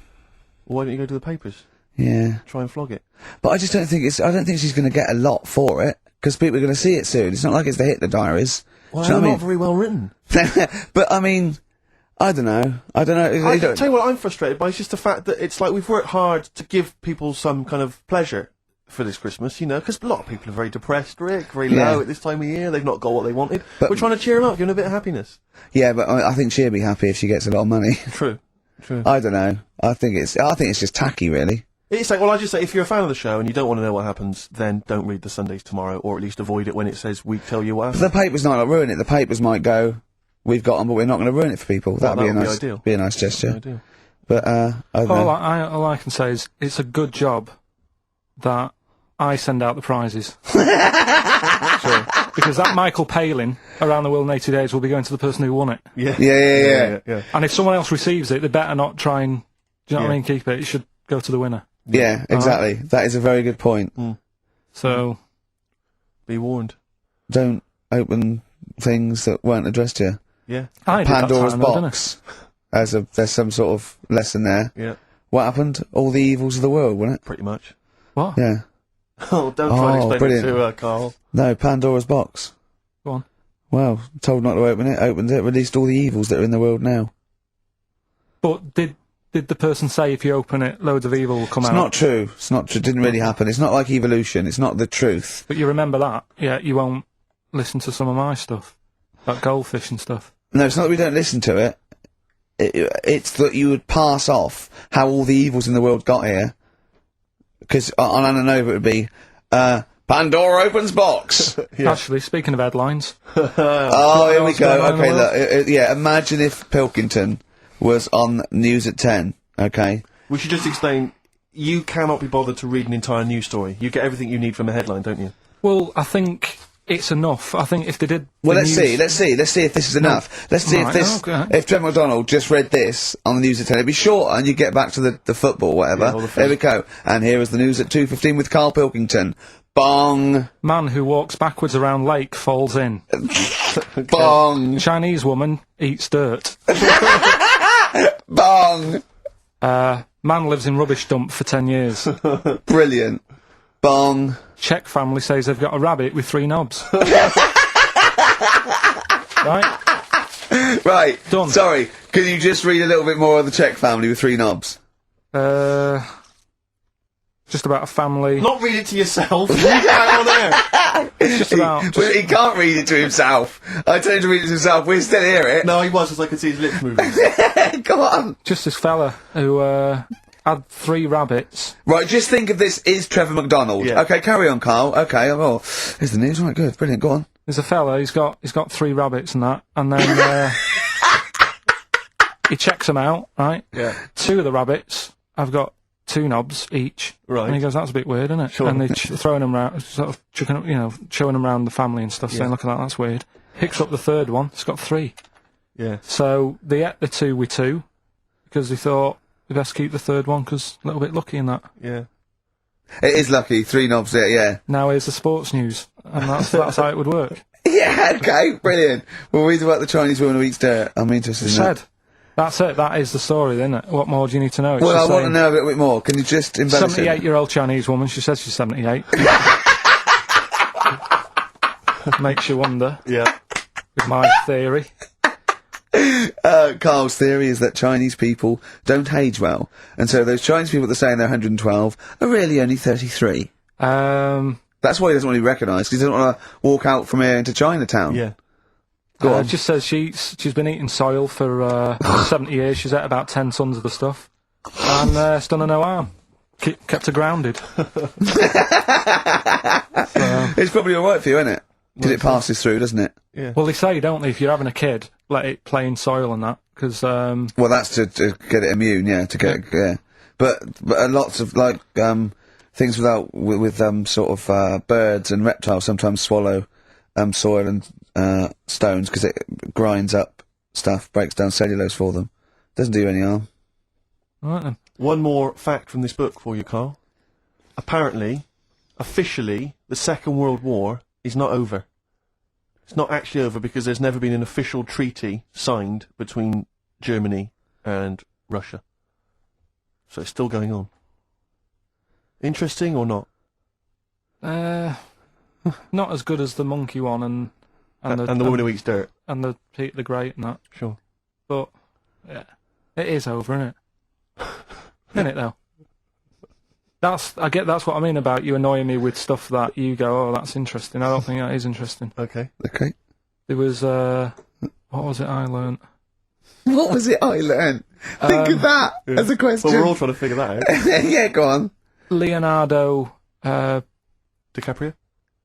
well, why don't you go to the papers? Yeah. Try and flog it. But I just don't think I don't think she's going to get a lot for it, because people are going to see it soon. It's not like it's the Hitler Diaries. Well, Do you know they're what not very well written. But, I mean, I don't know. I tell you what I'm frustrated by, it's just the fact that it's like we've worked hard to give people some kind of pleasure for this Christmas, you know, because a lot of people are very depressed, Rick, very low at this time of year, they've not got what they wanted. But we're trying to cheer them up, give them a bit of happiness. Yeah, but I think she'll be happy if she gets a lot of money. True. I don't know. I think it's just tacky, really. It's like, well, I just say, if you're a fan of the show and you don't want to know what happens, then don't read the Sundays tomorrow, or at least avoid it when it says we tell you what happens. But the papers might not ruin it. The papers might go, we've got them, but we're not going to ruin it for people. That'd be a nice gesture. Ideal. But I don't know. All I can say is it's a good job that I send out the prizes. Sure. Because that Michael Palin, Around the World in 80 Days, will be going to the person who won it. Yeah. And if someone else receives it, they better not try and, do you know what I mean, keep it. It should go to the winner. Yeah, exactly. That is a very good point. So, be warned. Don't open things that weren't addressed to you. Yeah. I did that Pandora's time, though, box. There's some sort of lesson there. Yeah. What happened? All the evils of the world, wasn't it? Pretty much. What? Yeah. Oh, don't try and explain brilliant. it to Carl. No, Pandora's box. Go on. Well, told not to open it, opened it, released all the evils that are in the world now. But did the person say if you open it, loads of evil will come out? It's not true. It's not true. It didn't really happen. It's not like evolution. It's not the truth. But you remember that? Yeah, you won't listen to some of my stuff. Like goldfish and stuff. No, it's not that we don't listen to it. It's that you would pass off how all the evils in the world got here. Because on Ananova it would be, Pandora opens box. Actually, speaking of headlines. Oh, here we else going go. on in the Okay, look. Yeah, imagine if Pilkington was on News at 10, okay? We should just explain, you cannot be bothered to read an entire news story. You get everything you need from a headline, don't you? Well, I think it's enough. I think if they did... Well, let's see if this is enough. Let's see if Trent MacDonald just read this on the News at 10, it'd be shorter and you get back to the football, whatever. Yeah, there we go. And here is the News at 2:15 with Karl Pilkington. Bong! Man who walks backwards around lake falls in. Bong! Chinese woman eats dirt. Bong! Man lives in rubbish dump for 10 years. Brilliant. Bong! Czech family says they've got a rabbit with 3 knobs. Right? Right. Done. Sorry. Can you just read a little bit more of the Czech family with 3 knobs? Just about a family. Not read it to yourself. Read it out on air. It's just about. Well, he can't read it to himself. I told him to read it to himself. We still hear it. No, he was, as I could see his lips moving. Come on. Just this fella who had 3 rabbits. Right, just think of this is Trevor McDonald. Yeah. Okay, carry on, Carl. Okay, oh, here's the news. Right, good, brilliant. Go on. There's a fella. He's got 3 rabbits and that, and then he checks them out. Right. Yeah. 2 of the rabbits have got 2 knobs each. Right. And he goes, "That's a bit weird, isn't it?" Sure. And they're throwing them around, sort of chucking, showing them around the family and stuff, saying, "Look at that, that's weird." Picks up the 3rd one. It's got 3. Yeah. So they ate the 2 with 2 because they thought they best keep the 3rd one because a little bit lucky in that. Yeah. It is lucky. 3 knobs there, yeah. Now here's the sports news, and that's how it would work. Yeah, okay, brilliant. We'll read about the Chinese woman who eats dirt. I'm interested in that. Said. That's it. That is the story, isn't it? What more do you need to know? It's Well, I just want to saying, know a little bit more. Can you just embellish it? 78-year-old Chinese woman. She says she's 78. Makes you wonder. Yeah. With my theory. Carl's theory is that Chinese people don't age well, and so those Chinese people that are saying they're 112 are really only 33. That's why he doesn't want to be recognised. He doesn't want to walk out from here into Chinatown. Yeah. Go on. It just says she's been eating soil for 70 years. She's ate about 10 tons of the stuff, and it's done her no harm. Kept her grounded. It's probably all right for you, isn't it? Because it passes through, doesn't it? Yeah. Well, they say, don't they, if you're having a kid, let it play in soil and that, because Well, that's to get it immune, yeah. To get yeah. But lots of like things with sort of birds and reptiles sometimes swallow soil and stones because it grinds up stuff, breaks down cellulose for them. Doesn't do you any harm. right then. One more fact from this book for you, Carl. Apparently, officially, the Second World War is not over. It's not actually over because there's never been an official treaty signed between Germany and Russia. So it's still going on. Interesting or not? Not as good as the monkey one and the woman who eats dirt. and the Peter the Great and that. Sure. But yeah, it is over, isn't it? Isn't it though? That's what I mean about you annoying me with stuff that you go, oh, that's interesting. I don't think that is interesting. Okay. Okay. There was what was it I learnt? What was it I learned? Think of that as a question. Well, we're all trying to figure that out. Yeah, go on. Leonardo, DiCaprio?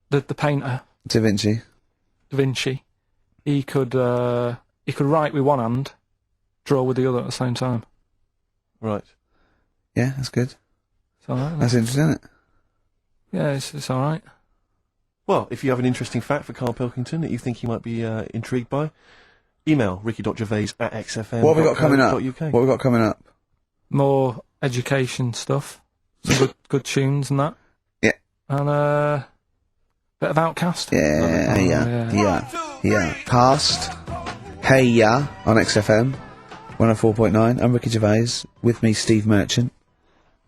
the painter, Da Vinci. Da Vinci. He could write with one hand, draw with the other at the same time. Right. Yeah, that's good. It's all right. That's interesting, isn't it? Yeah, it's all right. Well, if you have an interesting fact for Karl Pilkington that you think he might be intrigued by, email ricky.gervais@xfm. What have we got coming up? What have we got coming up? More education stuff, some good tunes and that. Yeah. And bit of Outcast. Yeah, yeah. Past. Hey Ya on XFM 104.9. I'm Ricky Gervais. With me, Steve Merchant.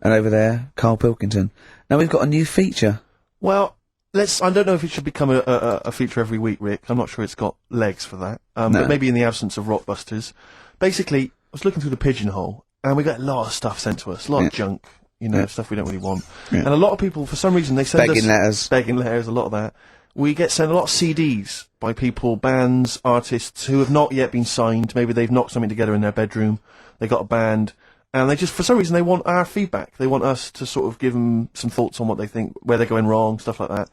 And over there, Karl Pilkington. Now we've got a new feature. Well, I don't know if it should become a feature every week, Rick. I'm not sure it's got legs for that. But maybe in the absence of Rockbusters. Basically, I was looking through the pigeonhole, and we got a lot of stuff sent to us. A lot of junk, stuff we don't really want. Yeah. And a lot of people, for some reason, they send Begging us... Begging letters, a lot of that. We get sent a lot of CDs by people, bands, artists, who have not yet been signed. Maybe they've knocked something together in their bedroom. They got a band. And they just, for some reason, they want our feedback. They want us to sort of give them some thoughts on what they think, where they're going wrong, stuff like that.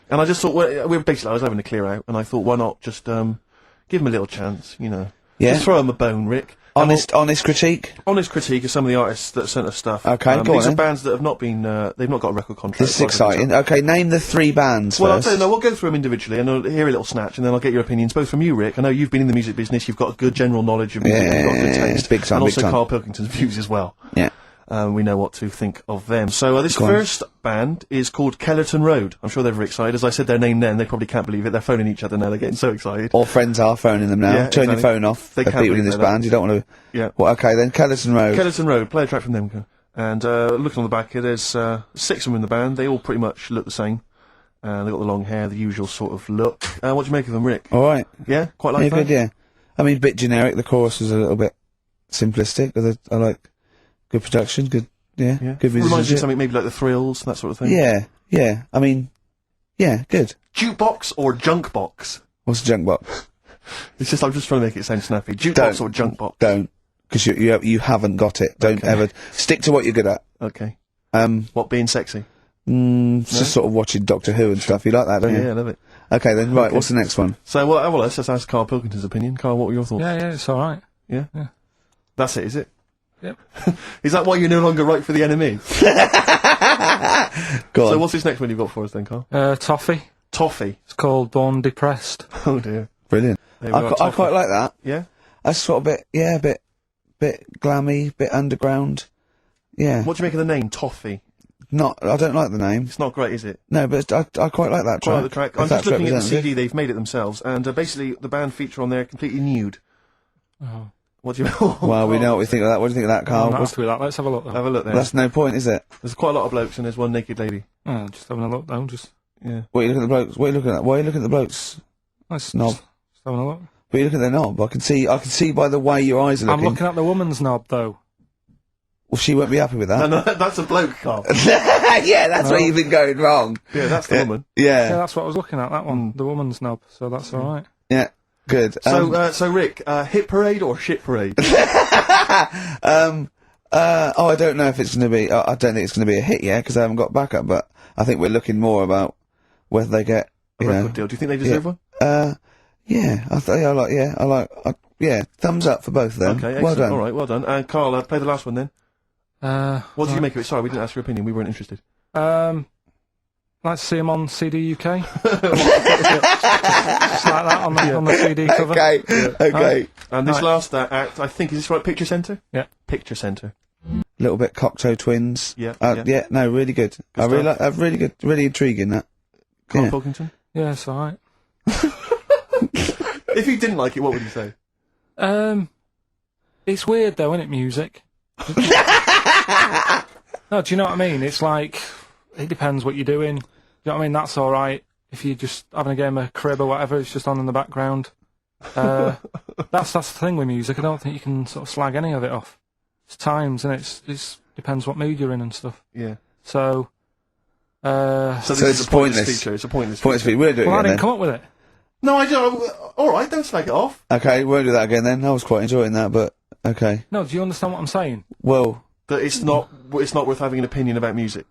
And I just thought, I was having a clear out, and I thought, why not just give them a little chance, Yeah. Just throw them a bone, Rick. Honest critique? Honest critique of some of the artists that sent us stuff. Okay, go on These are then. bands that have not been, they've not got a record contract. This is exciting. Okay, name the 3 bands Well, first. I'll tell you, no, we'll go through them individually, and I'll hear a little snatch, and then I'll get your opinions, both from you, Rick. I know you've been in the music business, you've got a good general knowledge of music, you've got good taste. Big time, and big also time. Karl Pilkington's views as well. Yeah. We know what to think of them. So this Go on. first band is called Kellerton Road. I'm sure they're very excited. As I said their name then, they probably can't believe it. They're phoning each other now, they're getting so excited. All friends are phoning them now. Yeah, Turn your exactly. phone off. They There are can't people in believe this that. band. You don't want to... Yeah. Well, okay then, Kellerton Road. Kellerton Road, play a track from them. And looking on the back here, there's 6 of them in the band. They all pretty much look the same. They've got the long hair, the usual sort of look. What do you make of them, Rick? All right. Yeah? Quite like Yeah, that? good, yeah. I mean, bit generic. The chorus was a little bit simplistic. I like good production, good Yeah. good Reminds you of musicianship. something maybe like the Thrills, that sort of thing. Yeah. I mean, yeah, good. Jukebox or junk box? What's the junk box? It's just, I'm just trying to make it sound snappy. Jukebox or junk box? Don't, because you haven't got it. Don't ever stick to what you're good at. Okay. What being sexy? Just sort of watching Doctor Who and stuff. You like that, don't you? Yeah, I love it. Okay, then right. What's the next one? So, well, let's just ask Karl Pilkington's opinion. Karl, what were your thoughts? Yeah, it's all right. Yeah? Yeah. That's it, is it? Yep. Is that why you no longer write for the enemy? Go on. So what's this next one you've got for us then, Karl? Toffee. Toffee. It's called Born Depressed. Oh dear. Brilliant. There we are, I quite like that. Yeah? That's sort of bit glammy, bit underground. Yeah. What do you make of the name, Toffee? I don't like the name. It's not great, is it? No, but I quite like that track. Quite like the track. If I'm just that's looking at the representative. CD, they've made it themselves, and basically the band feature on there completely nude. Oh. What do you Well, we know what we think of that. What do you think of that, Carl? I'm not happy with that. Let's have a look, though. Have a look there. That's no point, is it? There's quite a lot of blokes and there's one naked lady. Oh, just having a look, though. Yeah. What are you looking at the blokes? What are you looking at? Why are you looking at the blokes? Let's Knob. Just having a look. But you're looking at their knob. I can see by the way your eyes are I'm looking. looking at the woman's knob, though. Well, she won't be happy with that. No, that's a bloke, Karl. Yeah, that's where you've been going wrong. Yeah, that's the woman. Yeah, Yeah. that's what I was looking at, that one. The woman's knob, so that's all right. Yeah. Good. So Rick, hit parade or shit parade? I don't know if it's going to be. I don't think it's going to be a hit yet because I haven't got backup. But I think we're looking more about whether they get A record deal. Do you think they deserve one? Yeah. I like. Thumbs up for both of them. Okay, well excellent. done. All right, well done. And Karl, play the last one then. What did you right. make of it? Sorry, we didn't ask your opinion. We weren't interested. Like to see him on CD UK. Just like that on the CD cover. Okay. And this Right. last act, I think, is this right? Picture Centre? Yeah. Picture Centre. Little bit Cocteau Twins. Yeah, Yeah. No, really good. I really stuff. like. Really good. Really intriguing that. Karl Yeah. Pilkington? Yeah, it's all right. If you didn't like it, what would you say? It's weird though, isn't it, music? No, do you know what I mean? It's like, it depends what you're doing. Do you know what I mean? That's alright. If you're just having a game of crib or whatever, it's just on in the background. That's the thing with music. I don't think you can sort of slag any of it off. It's times, and it's depends what mood you're in and stuff. Yeah. So So this So is it's a pointless pointless. feature. It's a pointless Points feature. for we'll do it well, I again didn't then. come up with it. No, I don't. All right, don't slag it off. Okay, we'll do that again then. I was quite enjoying that, but okay. No, do you understand what I'm saying? Well, That it's not worth having an opinion about music.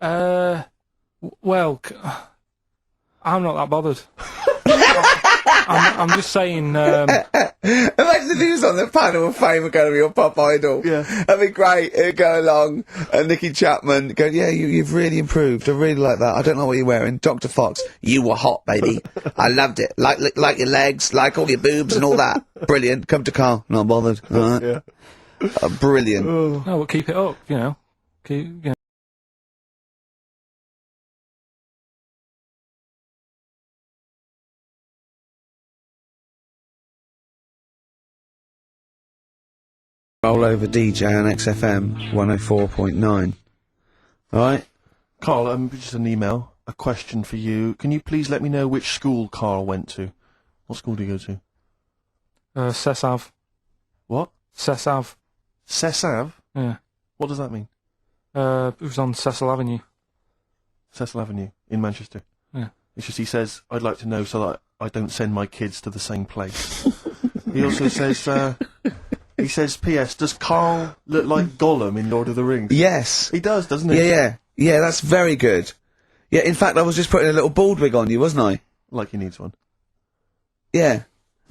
Well, I'm not that bothered. I'm just saying. imagine if he was on the panel of fame and going to be your pop idol. Yeah. That'd be great. It'd go along, and Nicky Chapman go, yeah, you've really improved. I really like that. I don't know what you're wearing. Dr. Fox, you were hot, baby. I loved it. Like your legs, like all your boobs and all that. Brilliant. Come to Carl. Not bothered. All right. Yeah. Brilliant. No, but keep it up. You know, keep. You know. Roll over DJ on XFM 104.9. Alright? Karl, just an email. A question for you. Can you please let me know which school Karl went to? What school do you go to? Cessav. What? Cessav. Cessav? Yeah. What does that mean? It was on Cecil Avenue. Cecil Avenue in Manchester. Yeah. It's just he says, I'd like to know so that I don't send my kids to the same place. He also says, he says, P.S. Does Karl look like Gollum in Lord of the Rings? Yes. He does, doesn't he? Yeah. Yeah, that's very good. Yeah, in fact, I was just putting a little bald wig on you, wasn't I? Like he needs one. Yeah.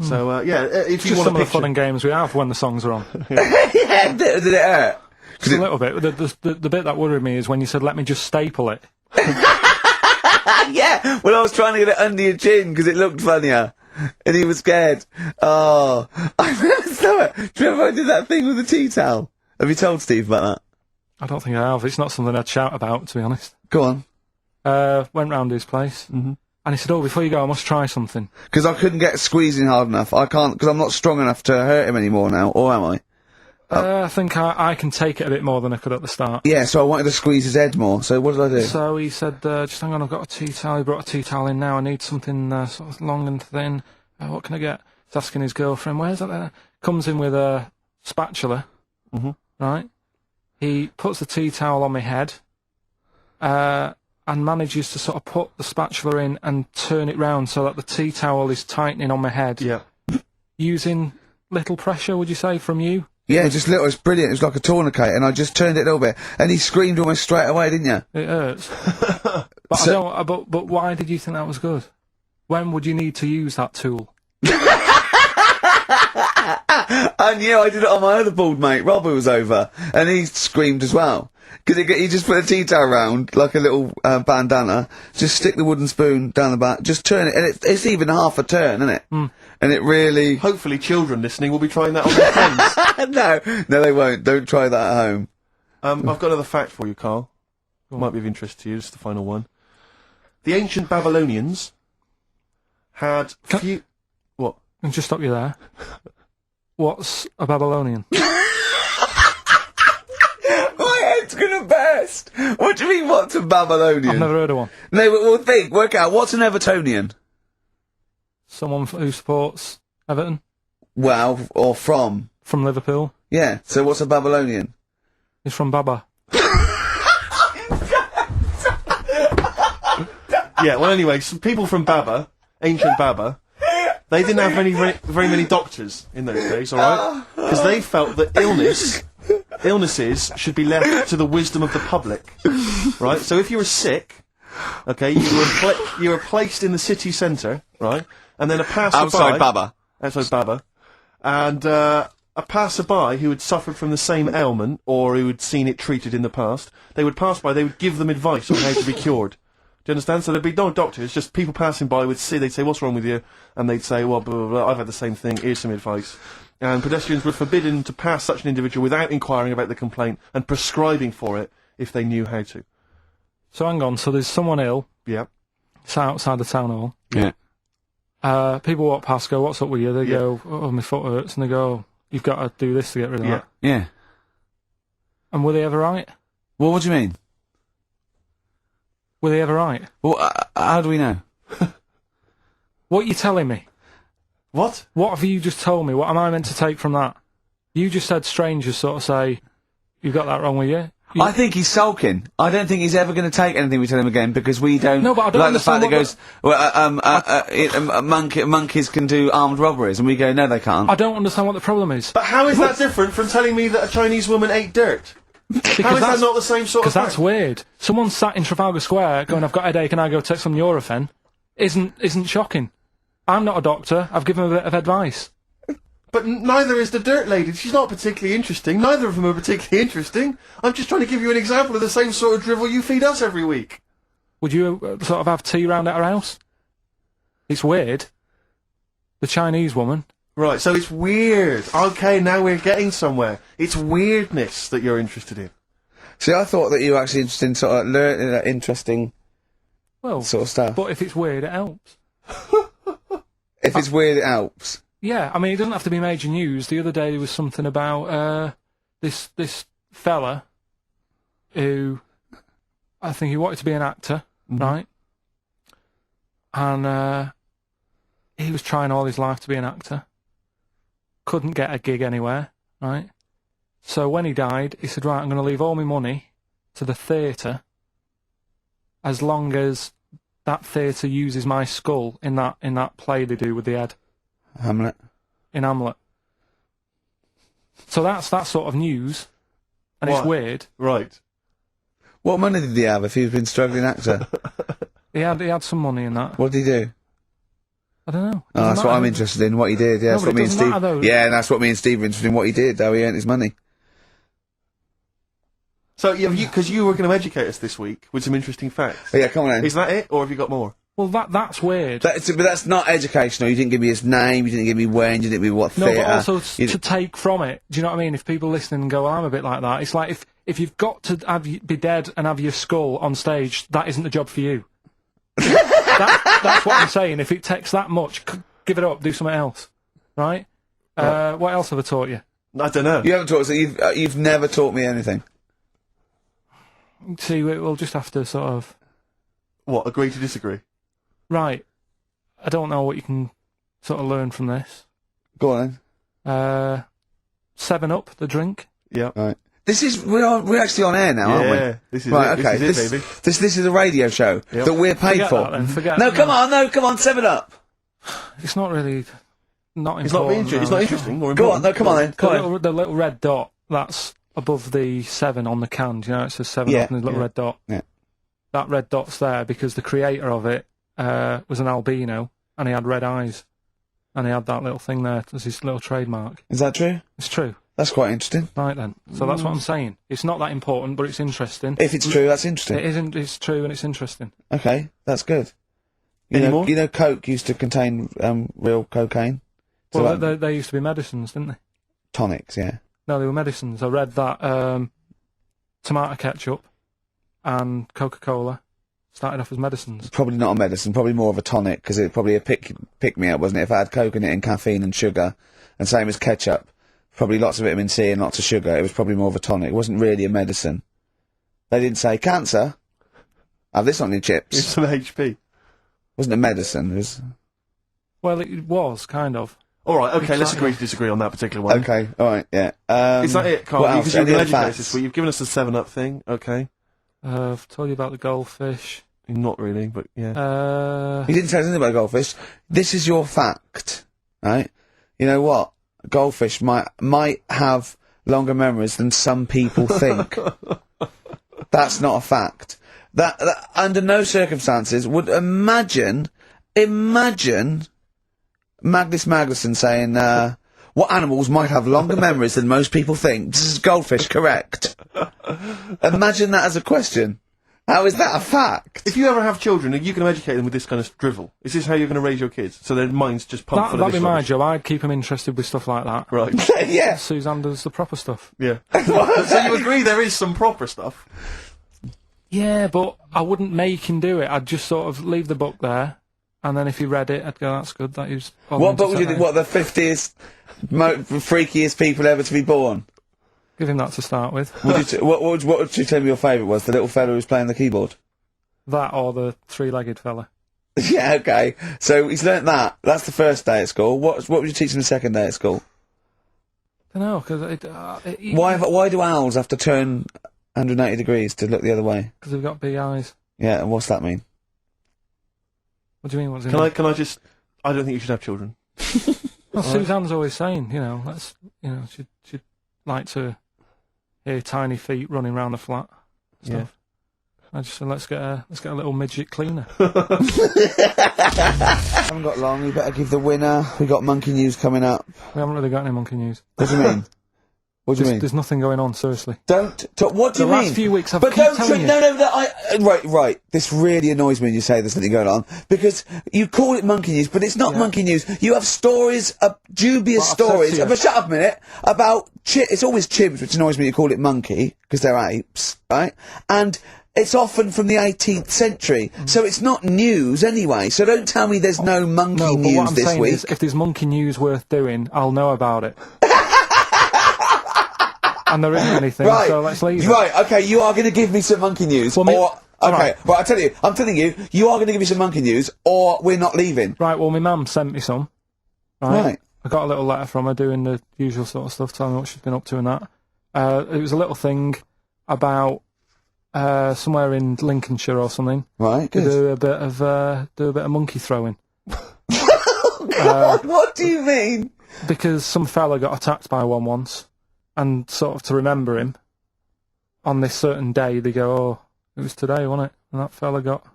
So, if you Just want some a of the fun picture... and games we have when the songs are on. Yeah, did it hurt? Just a little bit. The bit that worried me is when you said, let me just staple it. Yeah, well, I was trying to get it under your chin because it looked funnier. And he was scared. Oh, I remember. Do you remember I did that thing with the tea towel? Have you told Steve about that? I don't think I have. It's not something I'd shout about, to be honest. Go on. Went round his place, and he said, oh, before you go, I must try something. Because I couldn't get squeezing hard enough. I can't, because I'm not strong enough to hurt him anymore now, or am I? I think I can take it a bit more than I could at the start. Yeah, so I wanted to squeeze his head more, so what did I do? So he said, just hang on, I've got a tea towel. He brought a tea towel in now. I need something sort of long and thin. What can I get? He's asking his girlfriend, where's that? Comes in with a spatula, right? He puts the tea towel on my head, and manages to sort of put the spatula in and turn it round so that the tea towel is tightening on my head. Yeah. Using little pressure, would you say, from you? Yeah, just little. It's brilliant. It was like a tourniquet, and I just turned it a little bit, and he screamed almost straight away, didn't you? It hurts. But I don't. But why did you think that was good? When would you need to use that tool? I knew. I did it on my other bald mate, Rob, who was over, and he screamed as well. Because he just put a tea towel round, like a little bandana, just stick the wooden spoon down the back, just turn it, and it's even half a turn, isn't it? And it really... Hopefully children listening will be trying that on their friends. No, they won't. Don't try that at home. I've got another fact for you, Carl. Might be of interest to you, just the final one. The ancient Babylonians had few... What? I'll just stop you there. What's a Babylonian? My head's gonna burst! What do you mean, what's a Babylonian? I've never heard of one. No, but work out, what's an Evertonian? Someone who supports Everton? Well, or from? From Liverpool? Yeah, so what's a Babylonian? He's from Baba. Yeah, well anyway, some people from Baba, ancient Baba, they didn't have very many doctors in those days, alright? Because they felt that illnesses should be left to the wisdom of the public, right? So if you were sick, okay, you were placed in the city centre, right? And then a passerby... Outside Baba. Outside Baba. And a passerby who had suffered from the same ailment, or who had seen it treated in the past, they would pass by, they would give them advice on how to be cured. Do you understand? So there'd be no doctors, just people passing by would see, they'd say, what's wrong with you? And they'd say, well, blah, blah, blah, I've had the same thing, here's some advice. And pedestrians were forbidden to pass such an individual without inquiring about the complaint and prescribing for it if they knew how to. So hang on, so there's someone ill. Yeah. It's outside the town hall. Yeah. People walk past, go, what's up with you? They go, oh, my foot hurts. And they go, oh, you've got to do this to get rid of that. Yeah. And were they ever right? Well, what do you mean? Were they ever right? Well, how do we know? What are you telling me? What? What have you just told me? What am I meant to take from that? You just said strangers sort of say, you've got that wrong with you. I think he's sulking. I don't think he's ever going to take anything we tell him again because we don't. No, but I don't like the fact understand that he goes, well, monkeys can do armed robberies, and we go, no, they can't. I don't understand what the problem is. But how is that different from telling me that a Chinese woman ate dirt? How is that not the same sort of thing? Because that's weird. Someone sat in Trafalgar Square going, I've got a headache and I go take some Nurofen, isn't shocking. I'm not a doctor. I've given him a bit of advice. But neither is the dirt lady. She's not particularly interesting. Neither of them are particularly interesting. I'm just trying to give you an example of the same sort of drivel you feed us every week. Would you sort of have tea round at her house? It's weird. The Chinese woman. Right, so it's weird. Okay, now we're getting somewhere. It's weirdness that you're interested in. See, I thought that you were actually interested in sort of learning that interesting sort of stuff. But if it's weird, it helps. If it's weird, it helps. Yeah, I mean, it doesn't have to be major news. The other day there was something about this fella who I think he wanted to be an actor, right? And he was trying all his life to be an actor. Couldn't get a gig anywhere, right? So when he died, he said, right, I'm going to leave all my money to the theatre as long as that theatre uses my skull in that play they do with the head. Hamlet. In Hamlet. So that's that sort of news, and it's weird. Right. What money did he have if he'd been struggling actor? He had some money in that. What did he do? I don't know. Oh, that's what I'm interested in, what he did. Yeah, No, that's but what it me and doesn't Steve. matter, though. Yeah, that's what me and Steve are interested in, what he did, how he earned his money. So, because you were going to educate us this week with some interesting facts. Oh, yeah, come on then. Is that it, or have you got more? Well, that's weird. But that's not educational. You didn't give me his name, you didn't give me when, you didn't give me what No, theatre. but also to take from it. Do you know what I mean? If people listening and go, well, I'm a bit like that, it's like if you've got to be dead and have your skull on stage, that isn't the job for you. That's what I'm saying. If it takes that much, give it up, do something else. Right? What else have I taught you? I don't know. You haven't taught us, you've never taught me anything. See, we'll just have to sort of... What, agree to disagree? Right. I don't know what you can sort of learn from this. Go on then. 7 Up, the drink. Yeah. Right. This is we're actually on air now, aren't we? Yeah, this is right. it. Okay. This is it, baby. This is a radio show that we're paid Forget for. that then, forget no, that. come on, 7 Up. It's not really... Not It's not important. interesting. It's not interesting. Or Go on, important. no, come on then. Come on. The little red dot, that's above the 7 on the can. Do you know, it says 7 Yeah, Up and the little red dot. Yeah. That red dot's there because the creator of it was an albino, and he had red eyes. And he had that little thing there as his little trademark. Is that true? It's true. That's quite interesting. Right then. So that's what I'm saying. It's not that important, but it's interesting. If it's true, that's interesting. It isn't. It's true and it's interesting. Okay, that's good. Any more? You know, Coke used to contain real cocaine. So Well, like they used to be medicines, didn't they? tonics, yeah. No, they were medicines. I read that tomato ketchup and Coca-Cola started off as medicines. Probably not a medicine, probably more of a tonic, because it's probably a pick me up, wasn't it? If I had Coke in it and caffeine and sugar, and same as ketchup, probably lots of vitamin C and lots of sugar, it was probably more of a tonic. It wasn't really a medicine. They didn't say, cancer, have this on your It's chips. some HP. Wasn't a medicine, it was... Well, it was, kind of. All right, okay, let's Exactly. agree to disagree on that particular one. Okay, alright, yeah. Is that it, Carl? What else? Because you're Any the other educator facts? this week. You've given us the 7 Up thing. Okay. I've told you about the goldfish. Not really, but yeah. You didn't tell us anything about goldfish. This is your fact, right? You know what? Goldfish might have longer memories than some people think. That's not a fact. That under no circumstances would imagine Magnus Magnuson saying, what animals might have longer memories than most people think? This is goldfish correct. Imagine that as a question. How is that a fact? If you ever have children, are you going to educate them with this kind of drivel? Is this how you're going to raise your kids? So their minds just pump full of That'd this be my rubbish? job. I'd keep them interested with stuff like that. Right. Yeah. Suzanne does the proper stuff. Yeah. So you agree there is some proper stuff? Yeah, but I wouldn't make him do it. I'd just sort of leave the book there, and then if he read it, I'd go, that's good. That was What book would you think? What, the 50th freakiest people ever to be born? Give him that to start with. What would you tell me your favourite was? The little fella who was playing the keyboard? That or the three-legged fella. Yeah, okay. So he's learnt that. That's the first day at school. What would you teach him the second day at school? I don't know, because Why do owls have to turn 180 degrees to look the other way? Because they've got big eyes. Yeah, and what's that mean? What do you mean? What's it mean? Can I just... I don't think you should have children. Well, Suzanne's always saying, she'd like to hear tiny feet running around the flat. Stuff. I just said, let's get a little midget cleaner. Haven't got long. You better give the winner. We got monkey news coming up. We haven't really got any monkey news. What do you mean? What do you mean? There's nothing going on, seriously. Don't talk. What do you The mean? last few weeks I've But keep don't. telling you. No. Right. This really annoys me when you say there's something going on because you call it monkey news, but it's not monkey news. You have stories, dubious Well, I've said stories. to you. But shut up a minute about it's always chimps, which annoys me. You call it monkey because they're apes, right? And it's often from the 18th century, so it's not news anyway. So don't tell me there's no monkey No, but news what I'm this saying week. is, if there's monkey news worth doing, I'll know about it. And there isn't anything, Right, so let's leave it. Right, okay, you are going to give me some monkey news, Well, or... Okay, right. I'm telling you, you are going to give me some monkey news, or we're not leaving. Right, well, my mum sent me some. Right. Right. I got a little letter from her doing the usual sort of stuff, telling me what she's been up to and that. It was a little thing about somewhere in Lincolnshire or something. Right, To good. do a bit of monkey throwing. God, what do you mean? Because some fella got attacked by one once, and sort of to remember him, on this certain day, they go, oh, it was today, wasn't it? And that fella got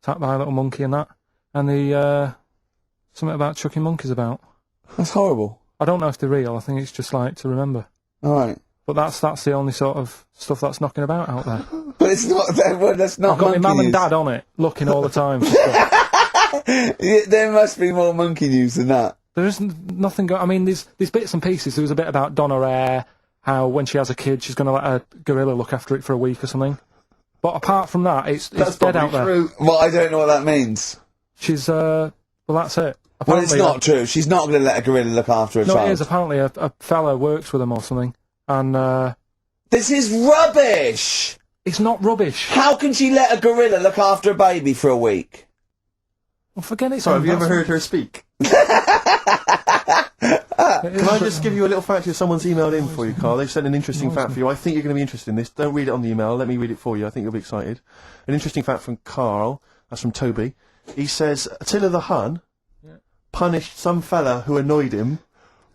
attacked by a little monkey and that. And the, something about chucking monkeys about. That's horrible. I don't know if they're real, I think it's just like to remember. Alright. But that's the only sort of stuff that's knocking about out there. But it's not, that's not I've got my monkey mum and news. dad on it, looking all the time for stuff. Yeah, there must be more monkey news than that. There isn't nothing I mean, there's bits and pieces. There was a bit about Donna Eyre, how when she has a kid, she's going to let a gorilla look after it for a week or something. But apart from that, it's dead out there. True. Well, I don't know what that means. She's, well, that's it. Well, it's Apparently, not true. She's not going to let a gorilla look after a No, child. it is. Apparently, a fella works with them or something. And, This is rubbish! it's not rubbish. How can she let a gorilla look after a baby for a week? Well, forget it. Sorry, have you ever heard her speak? Can I just give you a little fact here? Someone's emailed in for you, Carl. They've sent an interesting fact for you. I think you're going to be interested in this. Don't read it on the email. Let me read it for you. I think you'll be excited. An interesting fact from Carl. That's from Toby. He says, Attila the Hun punished some fella who annoyed him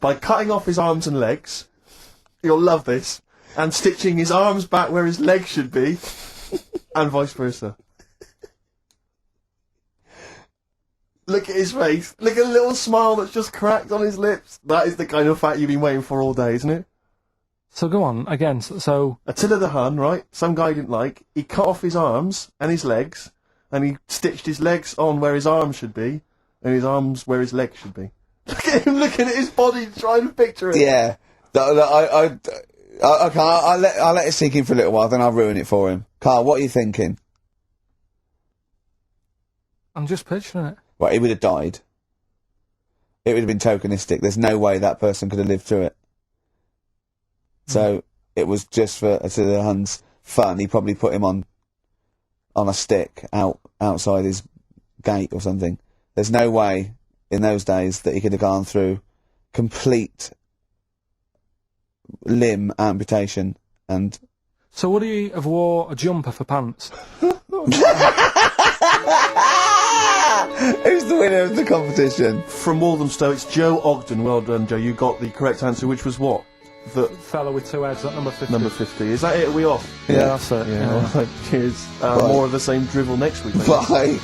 by cutting off his arms and legs. You'll love this. And stitching his arms back where his legs should be. And vice versa. Look at his face. Look at the little smile that's just cracked on his lips. That is the kind of fact you've been waiting for all day, isn't it? So go on, again, so... Attila the Hun, right? Some guy he didn't like. He cut off his arms and his legs, and he stitched his legs on where his arms should be, and his arms where his legs should be. Look at him looking at his body, trying to picture it. Yeah. Okay, I'll let it sink in for a little while, then I'll ruin it for him. Carl, what are you thinking? I'm just picturing it. Well, he would have died. It would have been tokenistic. There's no way that person could have lived through it. So, it was just for Attila the Hun's fun. He probably put him on a stick outside his gate or something. There's no way in those days that he could have gone through complete limb amputation and... So would he have wore a jumper for pants? Who's the winner of the competition? From Walthamstow, it's Joe Ogden. Well done, Joe. You got the correct answer, which was what? The fella with two heads, that number 50. number 50. Is that it? Are we off? Yeah, that's it. Yeah. All right. Cheers. More of the same drivel next week. Maybe. Bye.